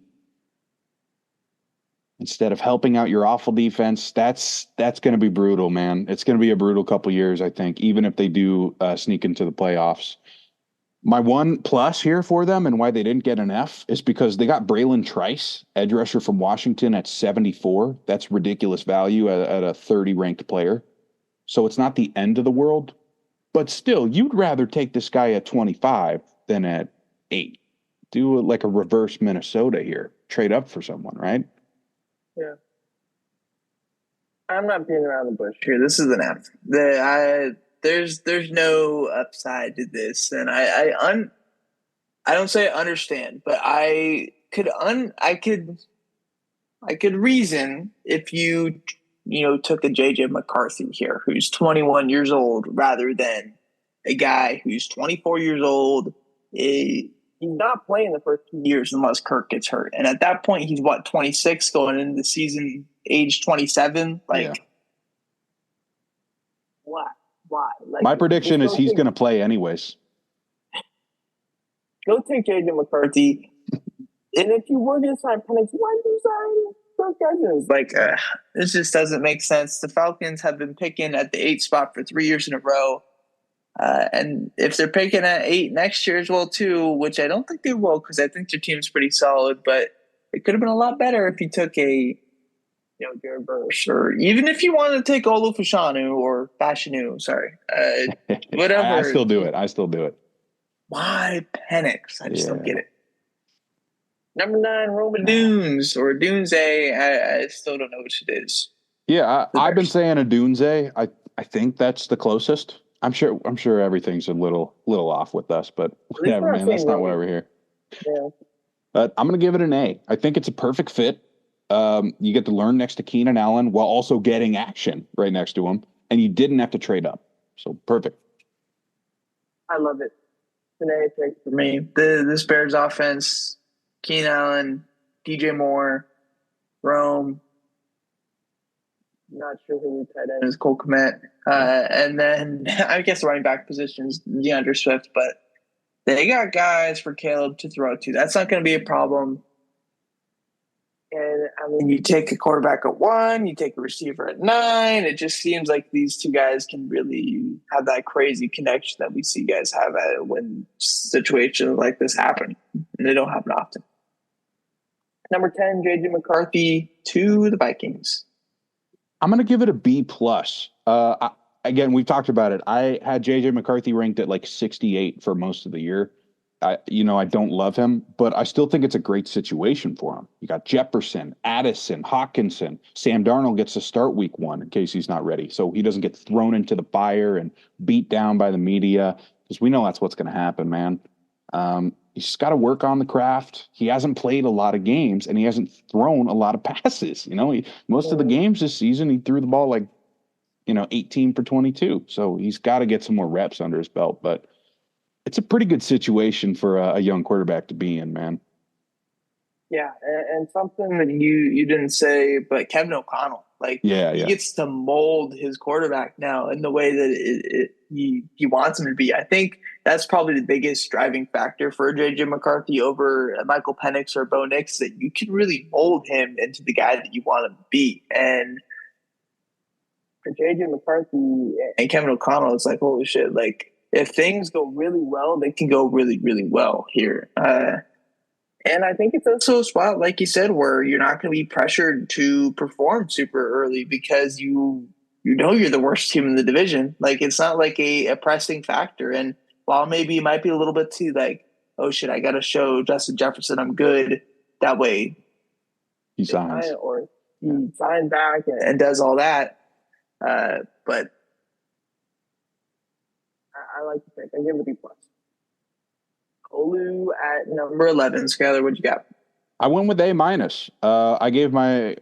instead of helping out your awful defense, that's going to be brutal, man. It's going to be a brutal couple years, I think, even if they do sneak into the playoffs. My one plus here for them and why they didn't get an F is because they got Braylon Trice, edge rusher from Washington, at 74. That's ridiculous value at a 30-ranked player. So it's not the end of the world. But still, you'd rather take this guy at 25 than at 8. Do like a reverse Minnesota here. Trade up for someone, right? Yeah. I'm not being around the bush here. This is an F. There's no upside to this, and I don't say I understand, but I could reason if you took a JJ McCarthy here, who's 21 years old, rather than a guy who's 24 years old. He's not playing the first 2 years unless Kirk gets hurt, and at that point, he's 26 going into the season, age 27. Why? My prediction is he's going to play anyways. Go take J.J. McCarthy. And if you were going to sign Penix, why did you sign Kirk Cousins? This just doesn't make sense. The Falcons have been picking at the 8 spot for 3 years in a row. And if they're picking at 8 next year as well, too, which I don't think they will because I think their team's pretty solid, but it could have been a lot better if you took Jared Verse, or even if you wanted to take Olu Fashanu or Fashanu, whatever. I still do it. Why Penix? I just don't get it. Number 9, Roma Dunes or Dunze. I still don't know which it is. Yeah, I've been saying a Dunze. I think that's the closest. I'm sure everything's a little off with us, but whatever, man. That's not why we're here. Yeah. But I'm going to give it an A. I think it's a perfect fit. You get to learn next to Keenan Allen while also getting action right next to him, and you didn't have to trade up. So perfect. I love it. It's an A pick for me. This Bears offense, Keenan Allen, DJ Moore, Rome. Not sure who the tight end is, Cole Kmet. And then I guess the running back positions, DeAndre Swift, but they got guys for Caleb to throw to. That's not going to be a problem. And, you take a quarterback at 1, you take a receiver at 9. It just seems like these two guys can really have that crazy connection that we see guys have when situations like this happen. And they don't happen often. Number 10, J.J. McCarthy to the Vikings. I'm going to give it a B plus. Again, we've talked about it. I had JJ McCarthy ranked at like 68 for most of the year. I don't love him, but I still think it's a great situation for him. You got Jefferson, Addison, Hawkinson. Sam Darnold gets to start week 1 in case he's not ready, so he doesn't get thrown into the fire and beat down by the media, because we know that's what's going to happen, man. He's just got to work on the craft. He hasn't played a lot of games, and he hasn't thrown a lot of passes. Most of the games this season, he threw the ball like 18 for 22. So he's got to get some more reps under his belt. But it's a pretty good situation for a young quarterback to be in, man. Yeah, and something that you didn't say, but Kevin O'Connell, he gets to mold his quarterback now in the way that he wants him to be. I think that's probably the biggest driving factor for JJ McCarthy over Michael Penix or Bo Nix, that you can really mold him into the guy that you want him to be. And for JJ McCarthy and Kevin O'Connell, it's like, holy shit, like if things go really well, they can go really, really well here. And I think it's also a spot, like you said, where you're not going to be pressured to perform super early because you know you're the worst team in the division. Like, it's not like a pressing factor. And while maybe it might be a little bit too like, oh shit, I got to show Justin Jefferson I'm good. That way he signs. Or he signs back and does all that. But I like to think I give it a B plus. Olu at number 11. Skyler, what you got? I went with A minus. I gave my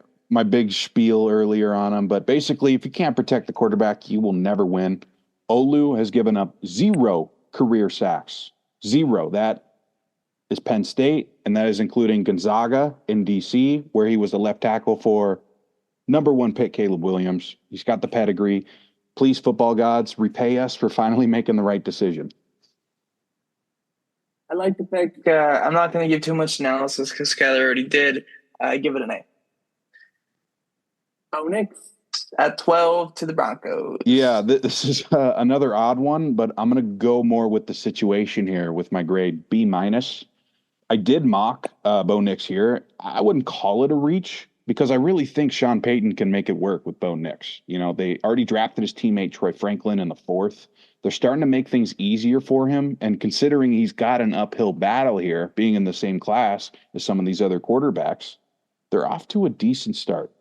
big spiel earlier on him, but basically, if you can't protect the quarterback, you will never win. Olu has given up 0 career sacks. 0. That is Penn State, and that is including Gonzaga in D.C., where he was the left tackle for number 1 pick Caleb Williams. He's got the pedigree. Please, football gods, repay us for finally making the right decision. I like the pick. I'm not going to give too much analysis because Skyler already did. I give it an A. Nix at 12 to the Broncos. Yeah, this is another odd one, but I'm going to go more with the situation here with my grade B minus. I did mock Bo Nix here. I wouldn't call it a reach because I really think Sean Payton can make it work with Bo Nix. They already drafted his teammate Troy Franklin in the 4th. They're starting to make things easier for him. And considering he's got an uphill battle here, being in the same class as some of these other quarterbacks, they're off to a decent start.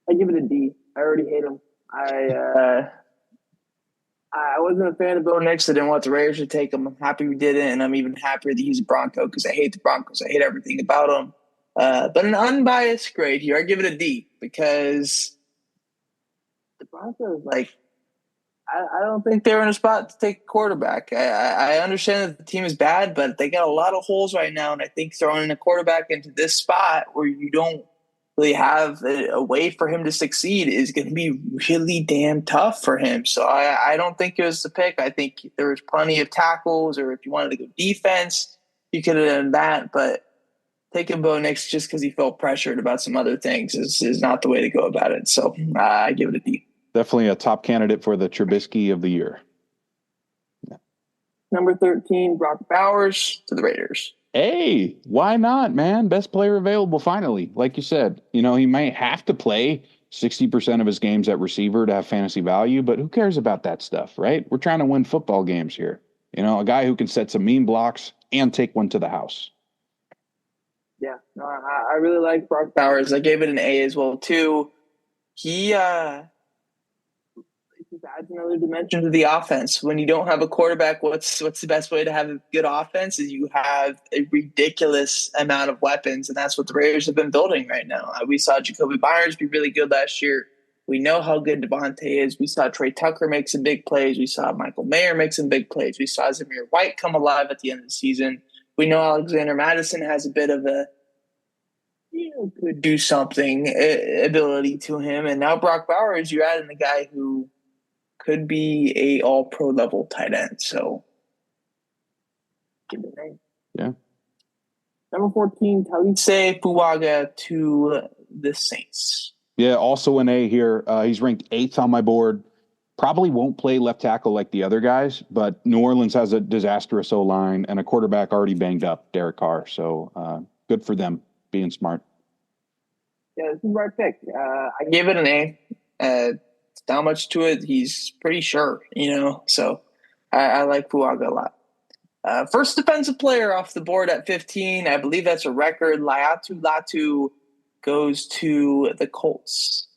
I give it a D. I already hate him. I wasn't a fan of Bo Nix. I didn't want the Raiders to take him. I'm happy we did it, and I'm even happier that he's a Bronco because I hate the Broncos. I hate everything about him. But an unbiased grade here, I give it a D because the Broncos, I don't think they're in a spot to take a quarterback. I understand that the team is bad, but they got a lot of holes right now, and I think throwing a quarterback into this spot where you don't really have a way for him to succeed is going to be really damn tough for him. So I don't think it was the pick. I think there was plenty of tackles, or if you wanted to go defense, you could have done that. But taking Bo Nix just because he felt pressured about some other things is not the way to go about it. So I give it a D. Definitely a top candidate for the Trubisky of the year. Yeah. Number 13, Brock Bowers to the Raiders. Hey, why not, man? Best player available finally. Like you said, he might have to play 60% of his games at receiver to have fantasy value, but who cares about that stuff, right? We're trying to win football games here. A guy who can set some mean blocks and take one to the house. Yeah, no, I really like Brock Bowers. I gave it an A as well, too. He adds another dimension to the offense. When you don't have a quarterback, what's the best way to have a good offense is you have a ridiculous amount of weapons, and that's what the Raiders have been building right now. We saw Jacoby Myers be really good last year. We know how good Devontae is. We saw Trey Tucker make some big plays. We saw Michael Mayer make some big plays. We saw Zamir White come alive at the end of the season. We know Alexander Madison has a bit of a could do something ability to him, and now Brock Bowers, you add in a guy who could be a all-pro level tight end. So, give it a name. Yeah. Number 14, Talise Fuaga to the Saints. Yeah, also an A here. He's ranked 8th on my board. Probably won't play left tackle like the other guys, but New Orleans has a disastrous O-line and a quarterback already banged up, Derek Carr. So, good for them being smart. this is the right pick. I gave it an A. Not much to it. He's pretty sure, so I like Fuaga a lot. First defensive player off the board at 15. I believe that's a record. Layups Latu goes to the Colts.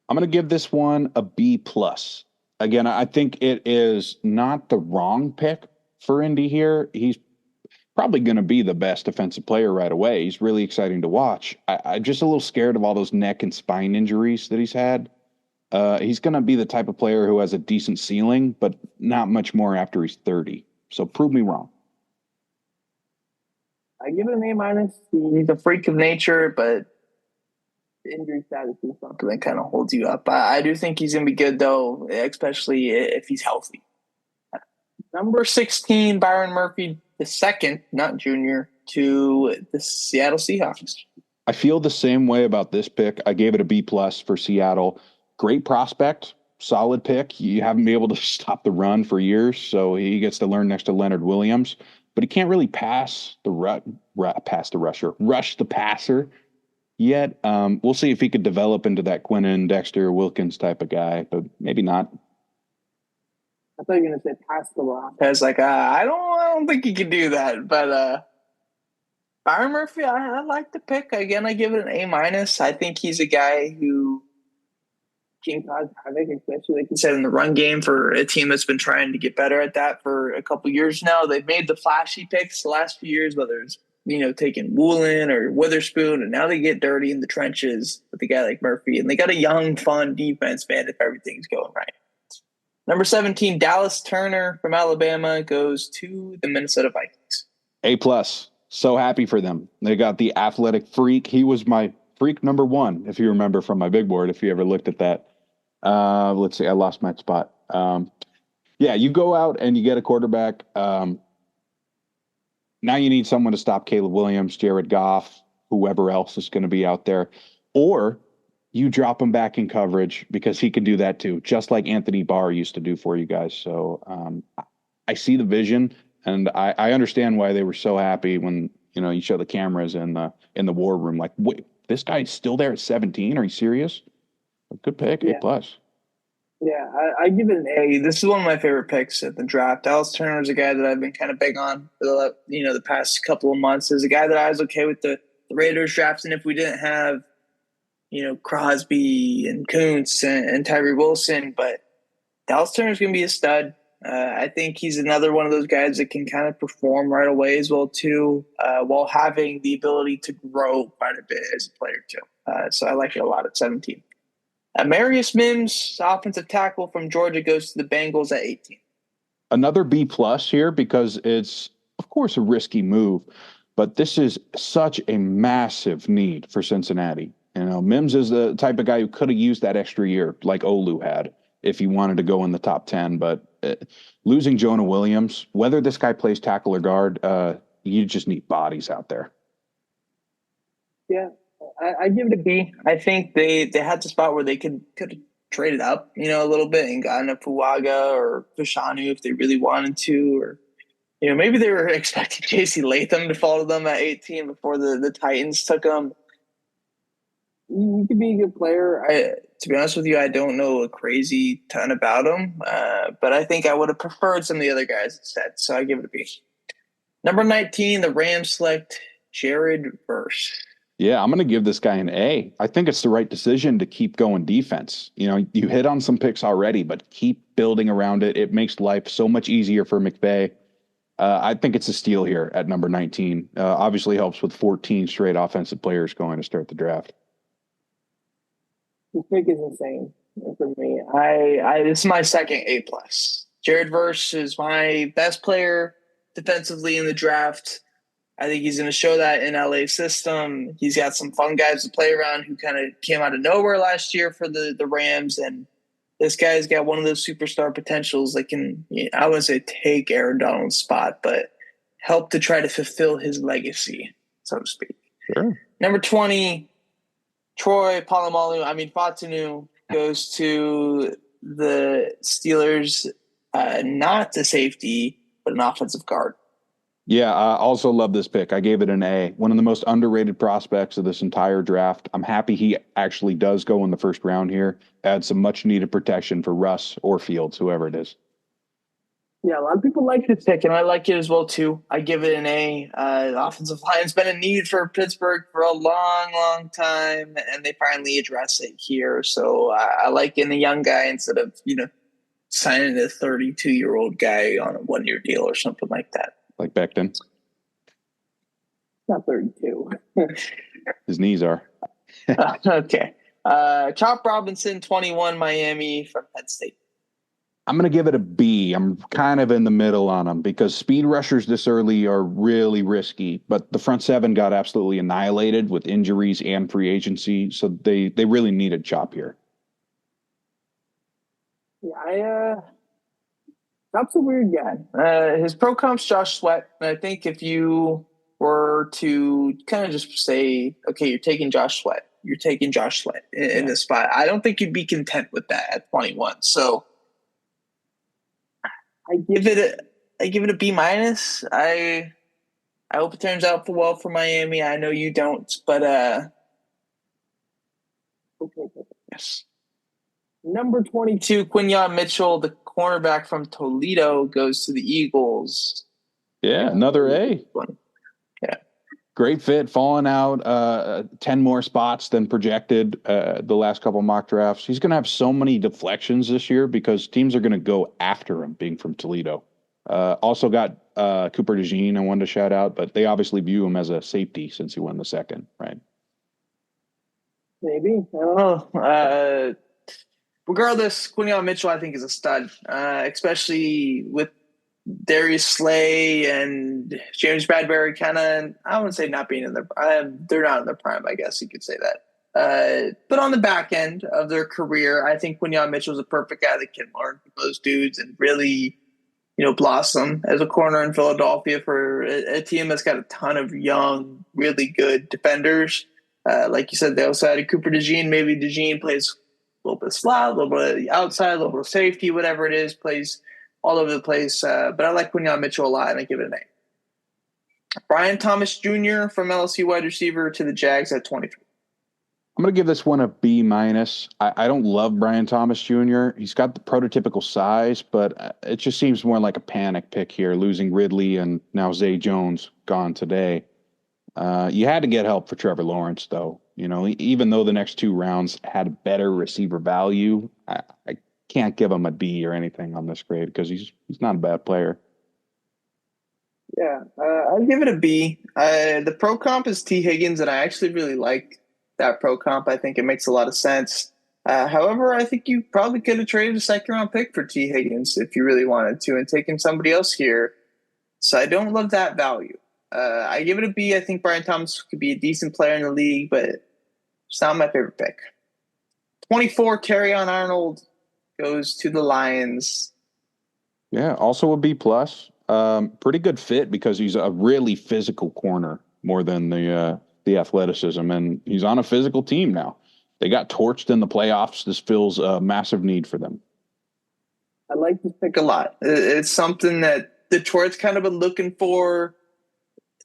I'm going to give this one a B plus. Again, I think it is not the wrong pick for Indy here. He's probably going to be the best defensive player right away. He's really exciting to watch. I'm just a little scared of all those neck and spine injuries that he's had. He's going to be the type of player who has a decent ceiling, but not much more after he's 30. So prove me wrong. I give it an A minus. He's a freak of nature, but the injury status is something that kind of holds you up. I do think he's going to be good, though, especially if he's healthy. Number 16, Byron Murphy, the second, not junior, to the Seattle Seahawks. I feel the same way about this pick. I gave it a B plus for Seattle. Great prospect, solid pick. You haven't been able to stop the run for years, so he gets to learn next to Leonard Williams. But he can't really rush the passer yet. We'll see if he could develop into that Quinnen, Dexter, Wilkins type of guy, but maybe not. I thought you were going to say pass the rock. I was like, I don't think he can do that. But Byron Murphy, I like the pick. Again, I give it an A minus. I think he's a guy who can cause havoc, especially like you said in the run game for a team that's been trying to get better at that for a couple years now. They've made the flashy picks the last few years, whether it's taking Woolen or Witherspoon, and now they get dirty in the trenches with a guy like Murphy, and they got a young, fun defense, man, if everything's going right. Number 17, Dallas Turner from Alabama goes to the Minnesota Vikings. A plus. So happy for them. They got the athletic freak. He was my freak number 1, if you remember from my big board, if you ever looked at that. Let's see. I lost my spot. You go out and you get a quarterback. Now you need someone to stop Caleb Williams, Jared Goff, whoever else is going to be out there. Or you drop him back in coverage because he can do that too, just like Anthony Barr used to do for you guys. So I see the vision, and I understand why they were so happy when you show the cameras in the war room. Like, wait, this guy's still there at 17? Are you serious? A good pick, yeah. A plus. Yeah, I give it an A. This is one of my favorite picks at the draft. Dallas Turner is a guy that I've been kind of big on for the past couple of months. Is a guy that I was okay with the Raiders drafting if we didn't have Crosby and Kuntz and Tyree Wilson, but Dallas Turner is going to be a stud. I think he's another one of those guys that can kind of perform right away as well too, while having the ability to grow quite a bit as a player too. So I like it a lot at 17. Marius Mims, offensive tackle from Georgia, goes to the Bengals at 18. Another B plus here because it's, of course, a risky move, but this is such a massive need for Cincinnati. Mims is the type of guy who could have used that extra year like Olu had if he wanted to go in the top 10. But losing Jonah Williams, whether this guy plays tackle or guard, you just need bodies out there. Yeah. I give it a B. I think they had the spot where they could have traded up, a little bit and gotten a Fuaga or Fashanu if they really wanted to, or maybe they were expecting J.C. Latham to fall to them at 18 before the Titans took him. He could be a good player. To be honest with you, I don't know a crazy ton about him, but I think I would have preferred some of the other guys instead. So I give it a B. Number 19, the Rams select Jared Verse. Yeah, I'm going to give this guy an A. I think it's the right decision to keep going defense. You hit on some picks already, but keep building around it. It makes life so much easier for McVay. I think it's a steal here at number 19. Obviously helps with 14 straight offensive players going to start the draft. This pick is insane for me. This is my second A plus. Jared Verse is my best player defensively in the draft. I think he's going to show that in LA system. He's got some fun guys to play around who kind of came out of nowhere last year for the Rams. And this guy's got one of those superstar potentials that can, I wouldn't say take Aaron Donald's spot, but help to try to fulfill his legacy, so to speak. Sure. Number 20, Troy Fatanu goes to the Steelers, not the safety, but an offensive guard. Yeah, I also love this pick. I gave it an A. One of the most underrated prospects of this entire draft. I'm happy he actually does go in the first round here. Add some much needed protection for Russ or Fields, whoever it is. Yeah, a lot of people like this pick, and I like it as well too. I give it an A. The offensive line's been a need for Pittsburgh for a long, long time, and they finally address it here. So I like in a young guy instead of signing a 32-year-old guy on a 1-year deal or something like that. Like Becton. Not 32. His knees are. Okay. Chop Robinson, 21, Miami from Penn State. I'm going to give it a B. I'm kind of in the middle on him because speed rushers this early are really risky, but the front seven got absolutely annihilated with injuries and free agency, so they really needed Chop here. Yeah, Chop's a weird guy. His pro comp's Josh Sweat, and I think if you were to kind of just say, okay, you're taking Josh Sweat in this spot, I don't think you'd be content with that at 21. So I give it a B minus. I hope it turns out well for Miami. I know you don't, but okay. Yes. Number 22, Quinyon Mitchell, the cornerback from Toledo, goes to the Eagles. Yeah, another A. Yeah. Great fit, falling out 10 more spots than projected the last couple mock drafts. He's going to have so many deflections this year because teams are going to go after him being from Toledo. Also got Cooper DeJean I wanted to shout out, but they obviously view him as a safety since he won the second, right? Maybe. I don't know. Regardless, Quinyon Mitchell, I think, is a stud, especially with Darius Slay and James Bradbury kind of, I wouldn't say not being in their they're not in their prime, I guess you could say that. But on the back end of their career, I think Quinyon Mitchell is a perfect guy that can learn from those dudes and really, blossom as a corner in Philadelphia for a team that's got a ton of young, really good defenders. Like you said, they also had a Cooper DeJean. Maybe DeJean plays a little bit of slot, a little bit of outside, a little bit of safety, whatever it is, plays all over the place. But I like Quinyon Mitchell a lot, and I give it an A. Brian Thomas Jr. from LSU wide receiver to the Jags at 23. I'm going to give this one a B minus. I don't love Brian Thomas Jr. He's got the prototypical size, but it just seems more like a panic pick here, losing Ridley and now Zay Jones gone today. You had to get help for Trevor Lawrence, though. Even though the next two rounds had better receiver value, I can't give him a D or anything on this grade because he's not a bad player. Yeah, I'd give it a B. The pro comp is T. Higgins, and I actually really like that pro comp. I think it makes a lot of sense. However, I think you probably could have traded a second-round pick for T. Higgins if you really wanted to and taken somebody else here. So I don't love that value. I give it a B. I think Brian Thomas could be a decent player in the league, but it's not my favorite pick. 24, Terrion Arnold goes to the Lions. Yeah, also a B plus. Pretty good fit because he's a really physical corner more than the athleticism, and he's on a physical team now. They got torched in the playoffs. This fills a massive need for them. I like this pick a lot. It's something that Detroit's kind of been looking for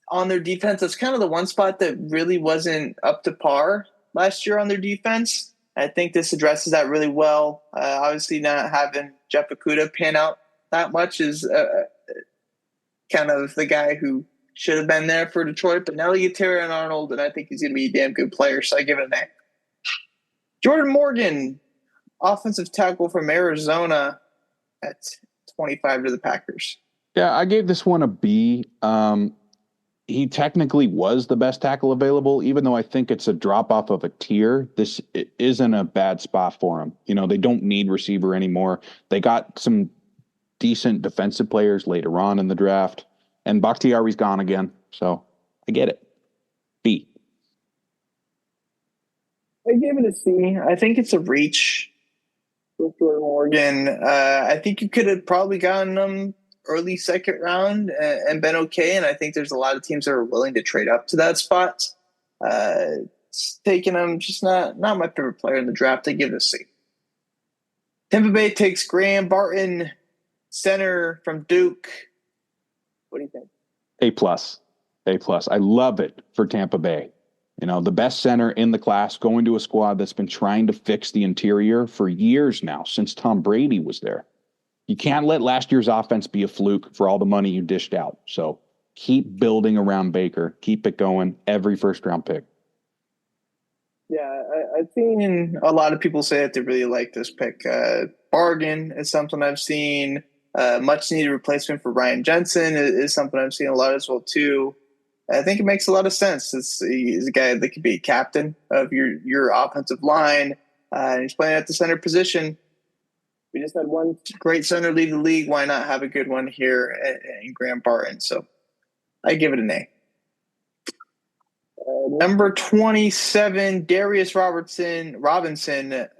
on their defense. It's kind of the one spot that really wasn't up to par last year on their defense. I think this addresses that really well. Obviously, not having Jeff Okudah pan out that much is kind of the guy who should have been there for Detroit. But now they get Terrion Arnold, and I think he's going to be a damn good player, so I give it an A. Jordan Morgan, offensive tackle from Arizona at 25 to the Packers. Yeah, I gave this one a B. He technically was the best tackle available, even though I think it's a drop off of a tier. This isn't a bad spot for him. They don't need receiver anymore. They got some decent defensive players later on in the draft, and Bakhtiari's gone again. So I get it. B. I gave it a C. I think it's a reach with Jordan Morgan. I think you could have probably gotten them early second round and been okay. And I think there's a lot of teams that are willing to trade up to that spot. Taking him, just not my favorite player in the draft. I give it a C. Tampa Bay takes Graham Barton, center from Duke. What do you think? A plus. A plus. I love it for Tampa Bay. You know, the best center in the class going to a squad that's been trying to fix the interior for years now, since Tom Brady was there. You can't let last year's offense be a fluke for all the money you dished out. So keep building around Baker. Keep it going. Every first round pick. Yeah, I've seen a lot of people say that they really like this pick. Bargain is something I've seen. Much needed replacement for Ryan Jensen is something I've seen a lot as well too. I think it makes a lot of sense. He's a guy that could be a captain of your offensive line. And he's playing at the center position. We just had one great center lead the league. Why not have a good one here in Graham Barton? So I give it an A. Number 27, Darius Robinson,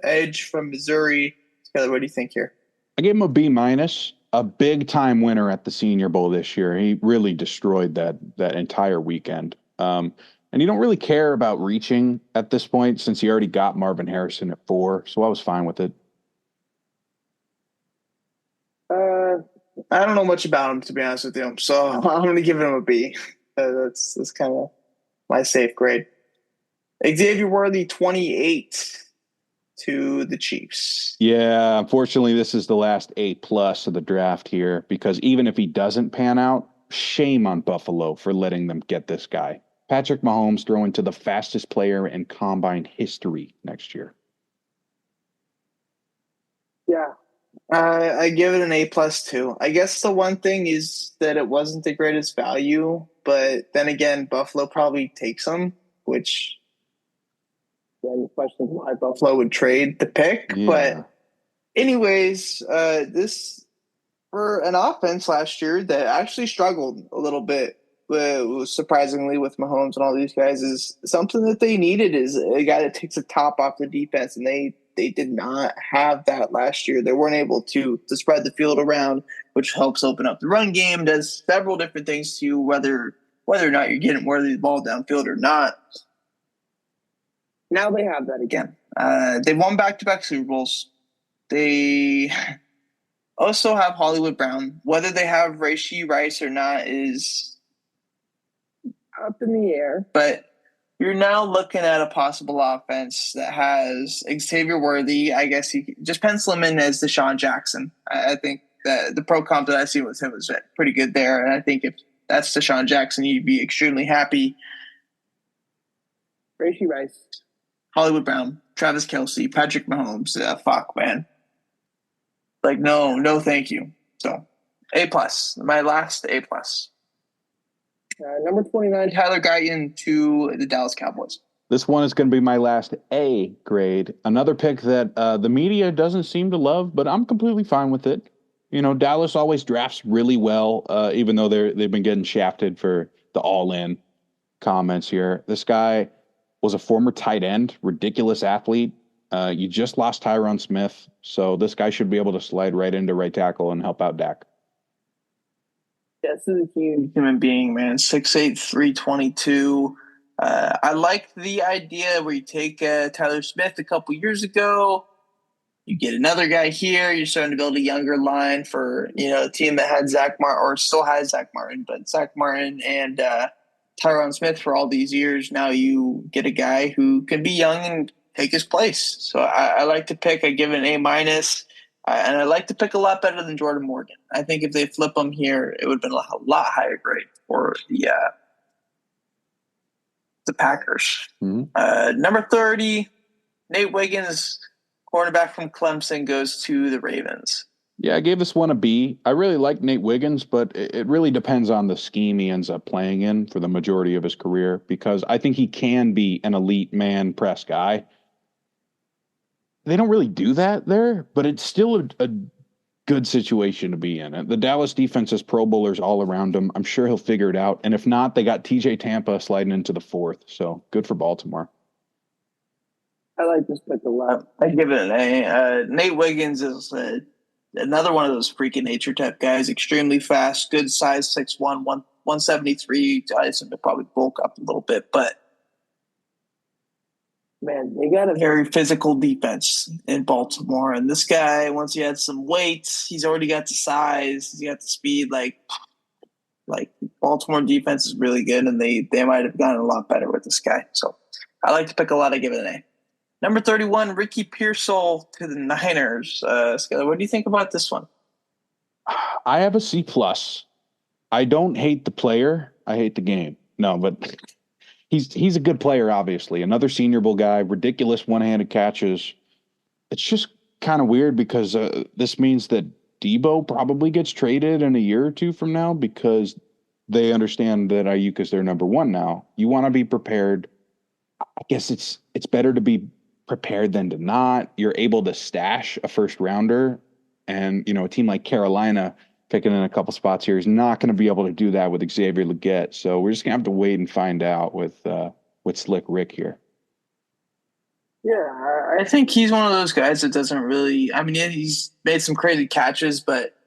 edge from Missouri. Skyler, what do you think here? I gave him a B minus. A big time winner at the Senior Bowl this year. He really destroyed that entire weekend. And you don't really care about reaching at this point since he already got Marvin Harrison at 4. So I was fine with it. I don't know much about him, to be honest with you. So I'm going to give him a B. That's kind of my safe grade. Xavier Worthy, 28 to the Chiefs. Yeah, unfortunately, this is the last A+ of the draft here because even if he doesn't pan out, shame on Buffalo for letting them get this guy. Patrick Mahomes throwing to the fastest player in combine history next year. Yeah. I give it an A+ too. I guess the one thing is that it wasn't the greatest value, but then again, Buffalo probably takes him, which then questions why Buffalo would trade the pick. Yeah. But anyways, this for an offense last year that actually struggled a little bit, surprisingly with Mahomes and all these guys, is something that they needed is a guy that takes the top off the defense, and they did not have that last year. They weren't able to spread the field around, which helps open up the run game, does several different things to you, whether or not you're getting Worthy the ball downfield or not. Now they have that again. They won back-to-back Super Bowls. They also have Hollywood Brown. Whether they have Rashee Rice or not is up in the air. But you're now looking at a possible offense that has Xavier Worthy. I guess you just pencil him in as Deshaun Jackson. I think that the pro comp that I see with him was pretty good there. And I think if that's Deshaun Jackson, you'd be extremely happy. Rashee Rice, Hollywood Brown, Travis Kelce, Patrick Mahomes. Fuck, man. Like, no, thank you. So, A+. My last A+. Number 29, Tyler Guyton to the Dallas Cowboys. This one is going to be my last A grade. Another pick that the media doesn't seem to love, but I'm completely fine with it. You know, Dallas always drafts really well, even though they've been getting shafted for the all-in comments here. This guy was a former tight end, ridiculous athlete. You just lost Tyron Smith, so this guy should be able to slide right into right tackle and help out Dak. Yeah, this is a huge human being, man. 6'8", 322. I like the idea where you take Tyler Smith a couple years ago. You get another guy here. You're starting to build a younger line for a team that had Zach Martin, or still has Zach Martin, but Zach Martin and Tyron Smith for all these years. Now you get a guy who can be young and take his place. So I like to pick. I give it an A-. And I like to pick a lot better than Jordan Morgan. I think if they flip him here, it would have been a lot higher grade for the Packers. Mm-hmm. Number 30, Nate Wiggins, cornerback from Clemson, goes to the Ravens. Yeah, I gave this one a B. I really like Nate Wiggins, but it really depends on the scheme he ends up playing in for the majority of his career, because I think he can be an elite man press guy. They don't really do that there, but it's still a good situation to be in. The Dallas defense has Pro Bowlers all around him. I'm sure he'll figure it out. And if not, they got TJ Tampa sliding into the 4th. So good for Baltimore. I like this pick a lot. I give it an A. Nate Wiggins is another one of those freaking nature type guys. Extremely fast, good size, 6'1", 173. I assume he'll probably bulk up a little bit, but man, they got a very physical defense in Baltimore. And this guy, once he had some weight, he's already got the size, he's got the speed. Like, Like Baltimore defense is really good, and they might have gotten a lot better with this guy. So I like to pick a lot. I give it an A. Number 31, Ricky Pearsall to the Niners. Skylar, what do you think about this one? I have a C plus. I don't hate the player. I hate the game. No, but he's a good player, obviously. Another Senior Bowl guy, ridiculous one-handed catches. It's just kind of weird because this means that Debo probably gets traded in a year or two from now because they understand that Ayuk is their number one now. You want to be prepared. I guess it's better to be prepared than to not. You're able to stash a first rounder, and a team like Carolina picking in a couple spots here is not going to be able to do that with Xavier Legette. So we're just gonna have to wait and find out with Slick Rick here. Yeah, I think he's one of those guys that doesn't really. I mean, yeah, he's made some crazy catches, but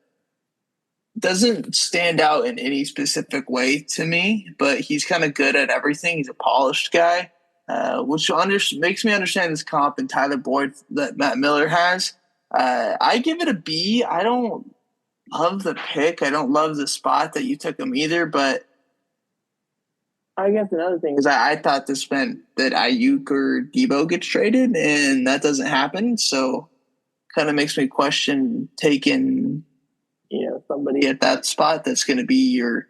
doesn't stand out in any specific way to me. But he's kind of good at everything. He's a polished guy, which makes me understand this comp and Tyler Boyd that Matt Miller has. I give it a B. I don't love the pick. I don't love the spot that you took him either, but I guess another thing is I thought this meant that Ayuk or Debo gets traded, and that doesn't happen. So kind of makes me question taking, somebody at that spot that's going to be your,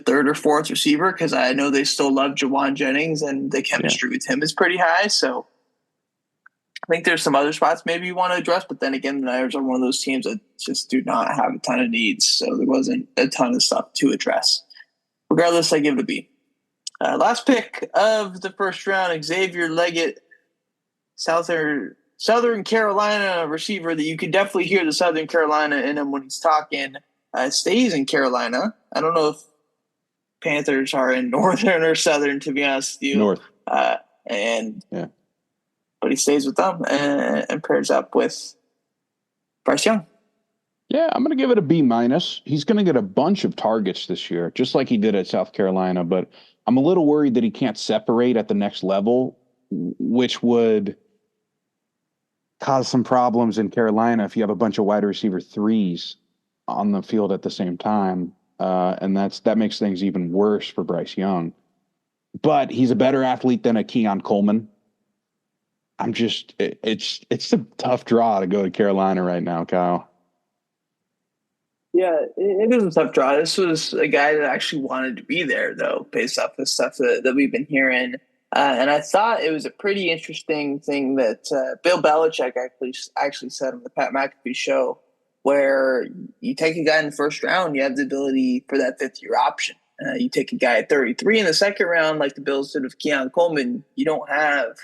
third or fourth receiver, because I know they still love Jawan Jennings and the chemistry with him is pretty high. So I think there's some other spots maybe you want to address, but then again, the Niners are one of those teams that just do not have a ton of needs. So there wasn't a ton of stuff to address. Regardless, I give it a B. Last pick of the first round, Xavier Legette, Southern Carolina receiver that you could definitely hear the Southern Carolina in him when he's talking. Stays in Carolina. I don't know if Panthers are in Northern or Southern, to be honest with you. North. But he stays with them and pairs up with Bryce Young. Yeah, I'm going to give it a B minus. He's going to get a bunch of targets this year, just like he did at South Carolina. But I'm a little worried that he can't separate at the next level, which would cause some problems in Carolina if you have a bunch of wide receiver threes on the field at the same time. And that makes things even worse for Bryce Young. But he's a better athlete than a Keon Coleman. It's a tough draw to go to Carolina right now, Kyle. Yeah, it is a tough draw. This was a guy that actually wanted to be there, though, based off the stuff that we've been hearing. And I thought it was a pretty interesting thing that Bill Belichick actually said on the Pat McAfee show, where you take a guy in the first round, you have the ability for that fifth-year option. You take a guy at 33 in the second round, like the Bills did with Keon Coleman, you don't have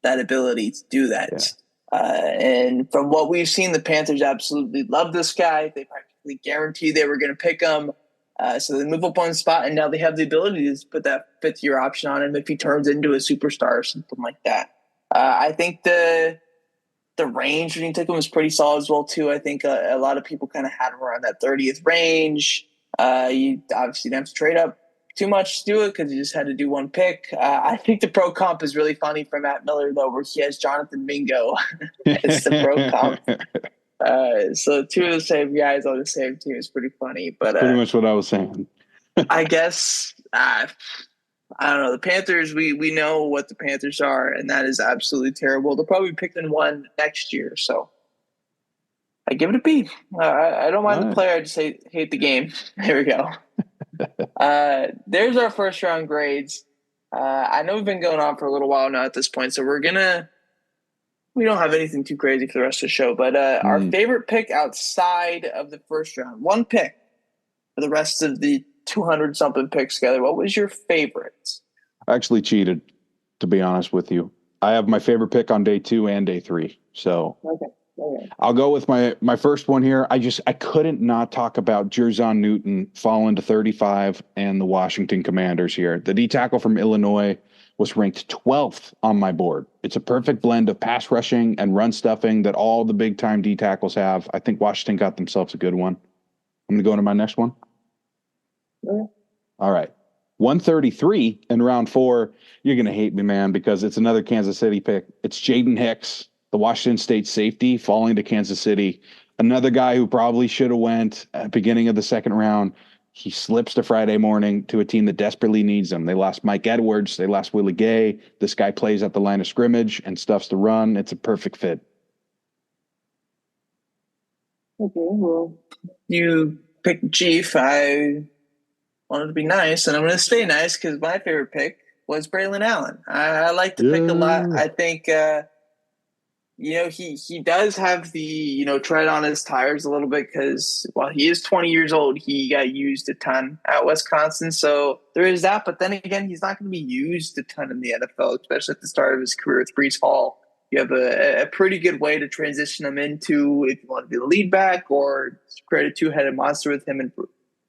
that ability to do that. Yeah. And from what we've seen, the Panthers absolutely love this guy. They practically guaranteed they were going to pick him. So they move up one spot, and now they have the ability to put that fifth-year option on him if he turns into a superstar or something like that. I think the range when you took him was pretty solid as well, too. I think a lot of people kind of had him around that 30th range. You obviously didn't have to trade up too much to do it because you just had to do one pick. I think the pro comp is really funny for Matt Miller, though, where he has Jonathan Mingo as the pro comp. So two of the same guys on the same team is pretty funny. But pretty much what I was saying. I guess I don't know. The Panthers, we know what the Panthers are, and that is absolutely terrible. They'll probably pick in one next year. So I give it a B. I don't mind the player. I just hate the game. There we go. There's our first round grades. I know we've been going on for a little while now at this point, so we don't have anything too crazy for the rest of the show, but our favorite pick outside of the first round, one pick for the rest of the 200 something picks together. What was your favorite? I actually cheated, to be honest with you. I have my favorite pick on day 2 and day 3. So okay. I'll go with my first one here. I couldn't not talk about Jerzon Newton falling to 35 and the Washington Commanders here. The D tackle from Illinois was ranked 12th on my board. It's a perfect blend of pass rushing and run stuffing that all the big time D tackles have. I think Washington got themselves a good one. I'm going to go into my next one. Yeah. All right. 133 in round 4. You're going to hate me, man, because it's another Kansas City pick. It's Jaden Hicks, the Washington State safety, falling to Kansas City. Another guy who probably should have went at the beginning of the second round. He slips to Friday morning to a team that desperately needs him. They lost Mike Edwards. They lost Willie Gay. This guy plays at the line of scrimmage and stuffs the run. It's a perfect fit. Okay, well, you picked Chief. I wanted to be nice, and I'm going to stay nice because my favorite pick was Braylon Allen. I like the pick a lot. I think, he does have the, tread on his tires a little bit because while he is 20 years old, he got used a ton at Wisconsin. So there is that. But then again, he's not going to be used a ton in the NFL, especially at the start of his career with Breece Hall. You have a pretty good way to transition him into, if you want to be the lead back or create a two-headed monster with him and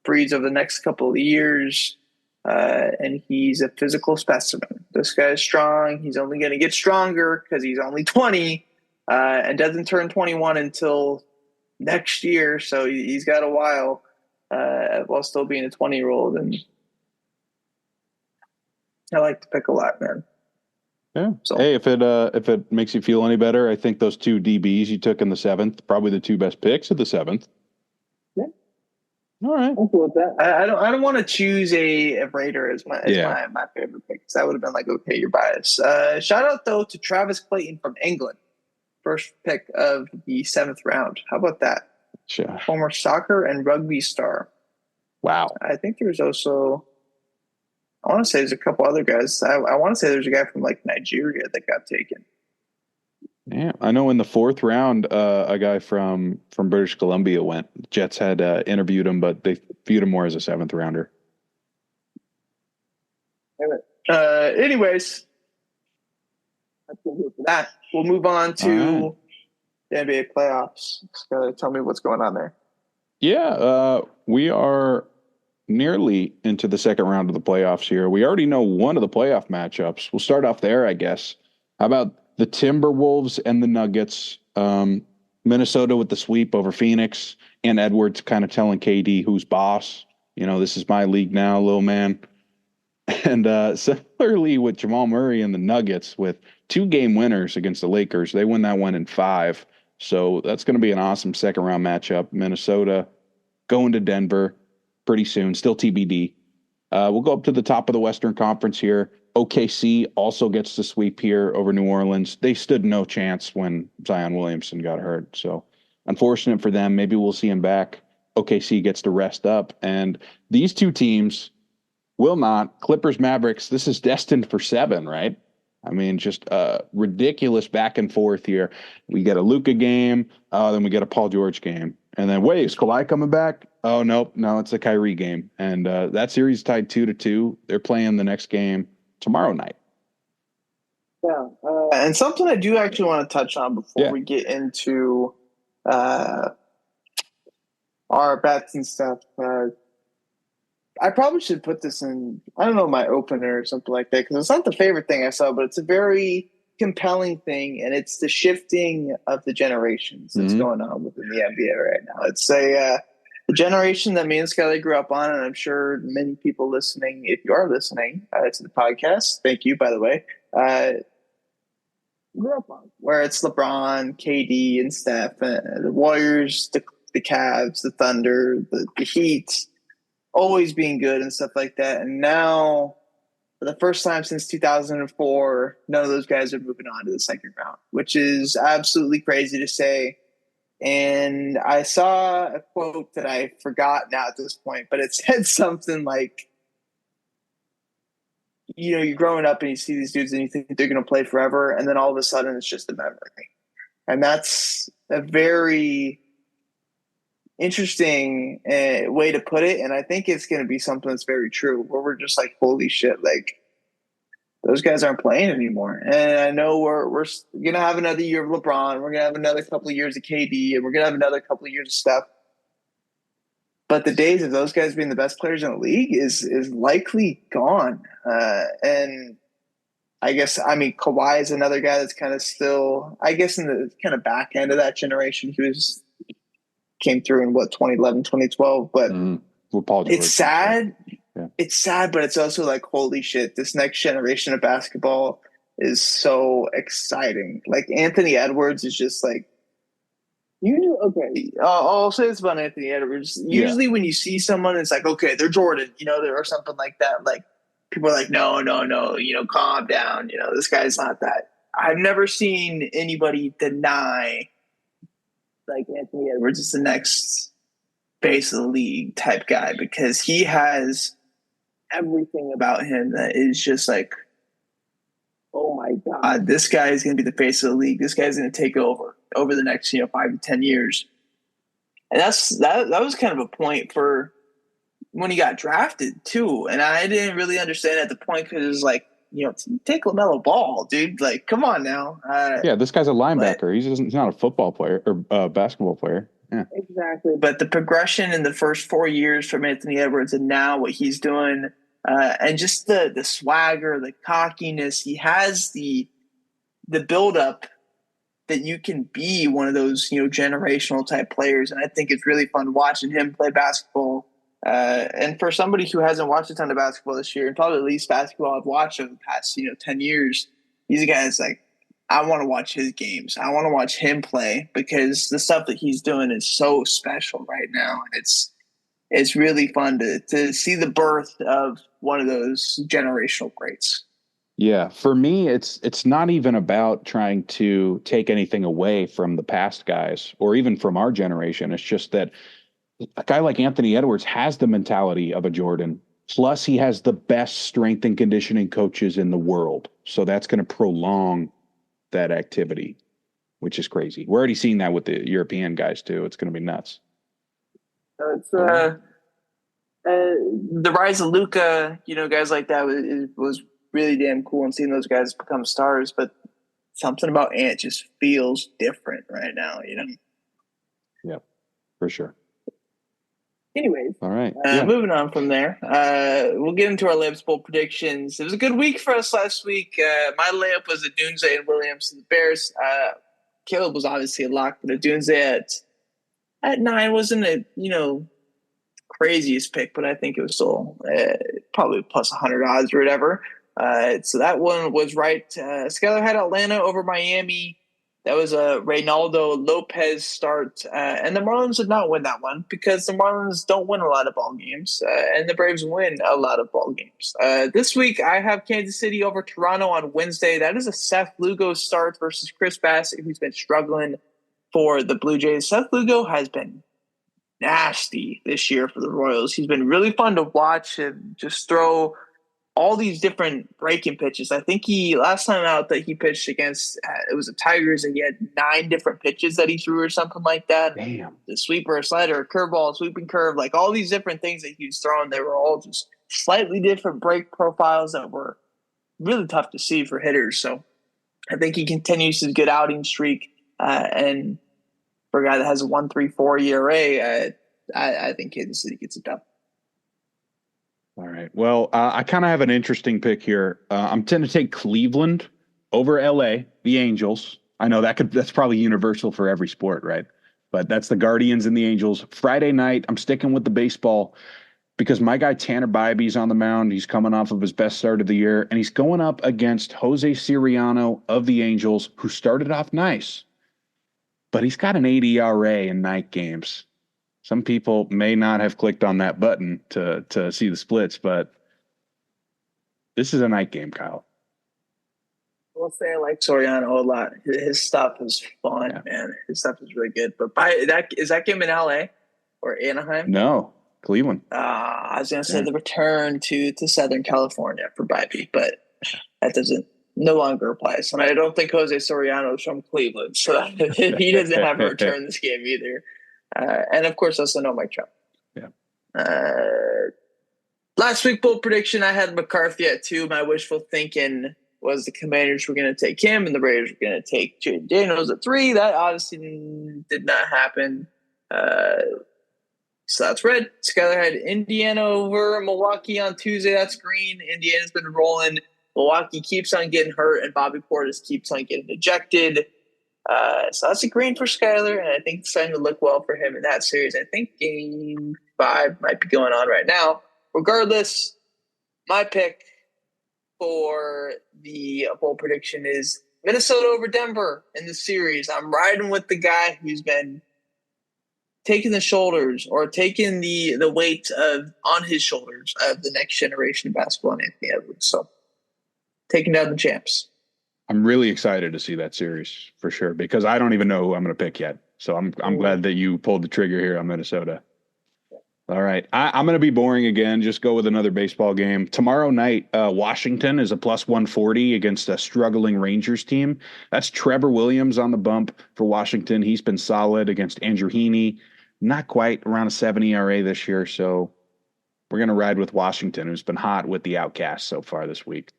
Breeze over the next couple of years. And he's a physical specimen. This guy's strong. He's only going to get stronger because he's only 20 and doesn't turn 21 until next year. So he's got a while while still being a 20-year-old. And I like to pick a lot, man. Yeah. So, hey, if it makes you feel any better, I think those two DBs you took in the 7th, probably the two best picks of the 7th. Yeah. All right. I'm cool with that. I don't want to choose a Raider as my favorite pick because that would have been like, okay, you're biased. Shout out though to Travis Clayton from England, first pick of the 7th round. How about that? Sure. Former soccer and rugby star. Wow. I think there was also, I want to say there's a couple other guys. I want to say there's a guy from like Nigeria that got taken. Yeah, I know in the 4th round, a guy from British Columbia went. Jets had interviewed him, but they viewed him more as a 7th rounder. Anyways, that's for that. We'll move on to the NBA playoffs. Tell me what's going on there. Yeah, we are nearly into the 2nd round of the playoffs here. We already know one of the playoff matchups. We'll start off there, I guess. How about the Timberwolves and the Nuggets? Minnesota with the sweep over Phoenix, and Edwards kind of telling KD who's boss. This is my league now, little man. And similarly with Jamal Murray and the Nuggets with 2-game winners against the Lakers. They win that one in 5. So that's going to be an awesome 2nd round matchup. Minnesota going to Denver pretty soon, still TBD. We'll go up to the top of the Western Conference here. OKC also gets the sweep here over New Orleans. They stood no chance when Zion Williamson got hurt. So unfortunate for them. Maybe we'll see him back. OKC gets to rest up. And these two teams will not. Clippers, Mavericks, this is destined for 7, right? I mean, just ridiculous back and forth here. We get a Luka game, then we get a Paul George game. And then, wait, is Kawhi coming back? Oh, nope. No, it's a Kyrie game. And that series tied 2-2. They're playing the next game tomorrow night. Yeah. And something I do actually want to touch on before we get into our bets and stuff. I probably should put this in, I don't know, my opener or something like that, because it's not the favorite thing I saw, but it's a very compelling thing, and it's the shifting of the generations that's going on within the NBA right now. It's the generation that me and Skyler grew up on, and I'm sure many people listening, if you are listening to the podcast, thank you, by the way, grew up on, where it's LeBron, KD, and Steph, the Warriors, the Cavs, the Thunder, the Heat, always being good and stuff like that. And now, for the first time since 2004, none of those guys are moving on to the 2nd round, which is absolutely crazy to say. And I saw a quote that I forgot now at this point, but it said something like, you're growing up and you see these dudes and you think they're going to play forever. And then all of a sudden it's just a memory. And that's a very interesting way to put it, and I think it's going to be something that's very true, where we're just like, holy shit, like those guys aren't playing anymore. And I know we're going to have another year of LeBron, we're going to have another couple of years of KD, and we're going to have another couple of years of stuff. But the days of those guys being the best players in the league is likely gone. And I guess, Kawhi is another guy that's kind of still, I guess, in the kind of back end of that generation. He came through in 2011, 2012, but it's sad. Yeah. It's sad, but it's also like, holy shit, this next generation of basketball is so exciting. Like Anthony Edwards is just like Okay. I'll say this about Anthony Edwards. Yeah. Usually, when you see someone, it's like, okay, they're Jordan, or something like that. Like people are like, no, no, no, calm down. This guy's not that. I've never seen anybody deny like Anthony Edwards is the next face of the league type guy because he has everything about him that is just like, oh my God, this guy is going to be the face of the league. This guy's going to take over the next 5 to 10 years. And that was kind of a point for when he got drafted too. And I didn't really understand at the point because it was like, take LaMelo Ball, dude. Like, come on now. Yeah, this guy's a linebacker. He's not a football player or a basketball player. Yeah, exactly. But the progression in the first 4 years from Anthony Edwards and now what he's doing, and just the swagger, the cockiness, he has the buildup that you can be one of those generational type players, and I think it's really fun watching him play basketball. And for somebody who hasn't watched a ton of basketball this year, and probably the least basketball I've watched over the past 10 years, he's a guy that's like, I want to watch his games. I want to watch him play because the stuff that he's doing is so special right now. It's really fun to see the birth of one of those generational greats. yeah. For me, it's not even about trying to take anything away from the past guys or even from our generation. It's just that a guy like Anthony Edwards has the mentality of a Jordan. Plus, he has the best strength and conditioning coaches in the world. So that's going to prolong that activity, which is crazy. We're already seeing that with the European guys too. It's going to be nuts. It's the rise of Luka, guys like that was really damn cool, and seeing those guys become stars. But something about Ant just feels different right now. Yeah, for sure. Anyways, all right. Moving on from there, we'll get into our Layups Bowl predictions. It was a good week for us last week. My layup was Adunze and Williams to the Bears. Caleb was obviously a lock, but Adunze at 9 wasn't a craziest pick, but I think it was still probably plus 100 odds or whatever. So that one was right. Skyler had Atlanta over Miami. That was a Reynaldo Lopez start. And the Marlins did not win that one because the Marlins don't win a lot of ball games, and the Braves win a lot of ball games. This week, I have Kansas City over Toronto on Wednesday. That is a Seth Lugo start versus Chris Bassett, who's been struggling for the Blue Jays. Seth Lugo has been nasty this year for the Royals. He's been really fun to watch and just throw all these different breaking pitches. I think last time out that he pitched against, it was the Tigers, and he had 9 different pitches that he threw or something like that. Damn. The sweeper, a slider, a curveball, a sweeping curve, like all these different things that he was throwing, they were all just slightly different break profiles that were really tough to see for hitters. So I think he continues his good outing streak, and for a guy that has a 1.34 ERA, I think Kansas City gets it done. All right. Well, I kind of have an interesting pick here. I'm tend to take Cleveland over LA, the Angels. I know that's probably universal for every sport, right? But that's the Guardians and the Angels. Friday night, I'm sticking with the baseball because my guy Tanner Bybee's on the mound. He's coming off of his best start of the year, and he's going up against Jose Siriano of the Angels, who started off nice, but he's got an 80 ERA in night games. Some people may not have clicked on that button to see the splits, but this is a night game, Kyle. I'll say I like Soriano a lot. His stuff is fun, man. His stuff is really good. But is that game in LA or Anaheim? No, Cleveland. I was going to say the return to Southern California for Bybee, but that no longer applies. And I don't think Jose Soriano is from Cleveland, so he doesn't have a return this game either. And of course, also no Mike Trout. Yeah. Last week, bold prediction, I had McCarthy at 2. My wishful thinking was the Commanders were going to take him and the Raiders were going to take Jaden Daniels at 3. That obviously did not happen. So that's red. Skyler had Indiana over Milwaukee on Tuesday. That's green. Indiana's been rolling. Milwaukee keeps on getting hurt, and Bobby Portis keeps on getting ejected. So that's a green for Skyler, and I think it's starting to look well for him in that series. I think Game 5 might be going on right now. Regardless, my pick for the bold prediction is Minnesota over Denver in the series. I'm riding with the guy who's been taking the shoulders or taking the weight of on his shoulders of the next generation of basketball and Anthony Edwards. So taking down the champs. I'm really excited to see that series for sure because I don't even know who I'm going to pick yet. So I'm glad that you pulled the trigger here on Minnesota. All right. I'm going to be boring again. Just go with another baseball game. Tomorrow night, Washington is a plus 140 against a struggling Rangers team. That's Trevor Williams on the bump for Washington. He's been solid against Andrew Heaney. Not quite around a 7 ERA this year. So we're going to ride with Washington, who's been hot with the Outcasts so far this week.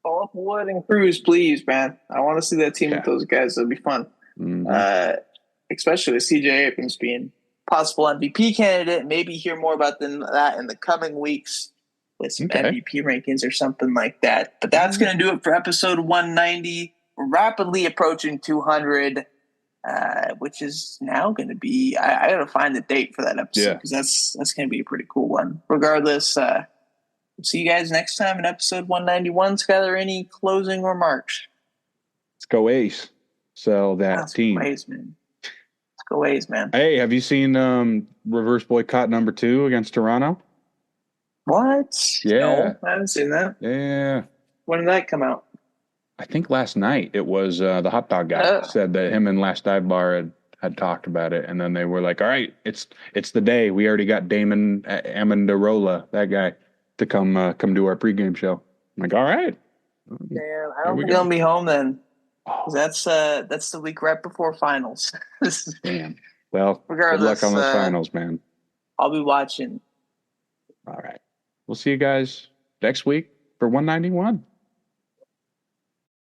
Call up Wood and Cruz, please, man. I want to see that team with those guys. That'd be fun. Mm-hmm. Especially with CJ Abrams being possible MVP candidate. Maybe hear more about that in the coming weeks with some MVP rankings or something like that. But that's going to do it for episode 190. We're rapidly approaching 200, which is now going to be. I got to find the date for that episode because that's going to be a pretty cool one. Regardless, we'll see you guys next time in episode 191. Skyler, any closing remarks? Let's go Ace. Sell that team. Ace, man. Go A's, man. Hey, have you seen reverse boycott number 2 against Toronto? What? Yeah. No, I haven't seen that. Yeah. When did that come out? I think last night. It was the hot dog guy said that him and Last Dive Bar had talked about it, and then they were like, all right, it's the day. We already got Damon Amendola, that guy, to come do our pregame show. I'm like, all right. Damn, I don't think I'll be home then. That's the week right before finals. Damn. Well, regardless, good luck on those finals, man. I'll be watching. All right. We'll see you guys next week for 191.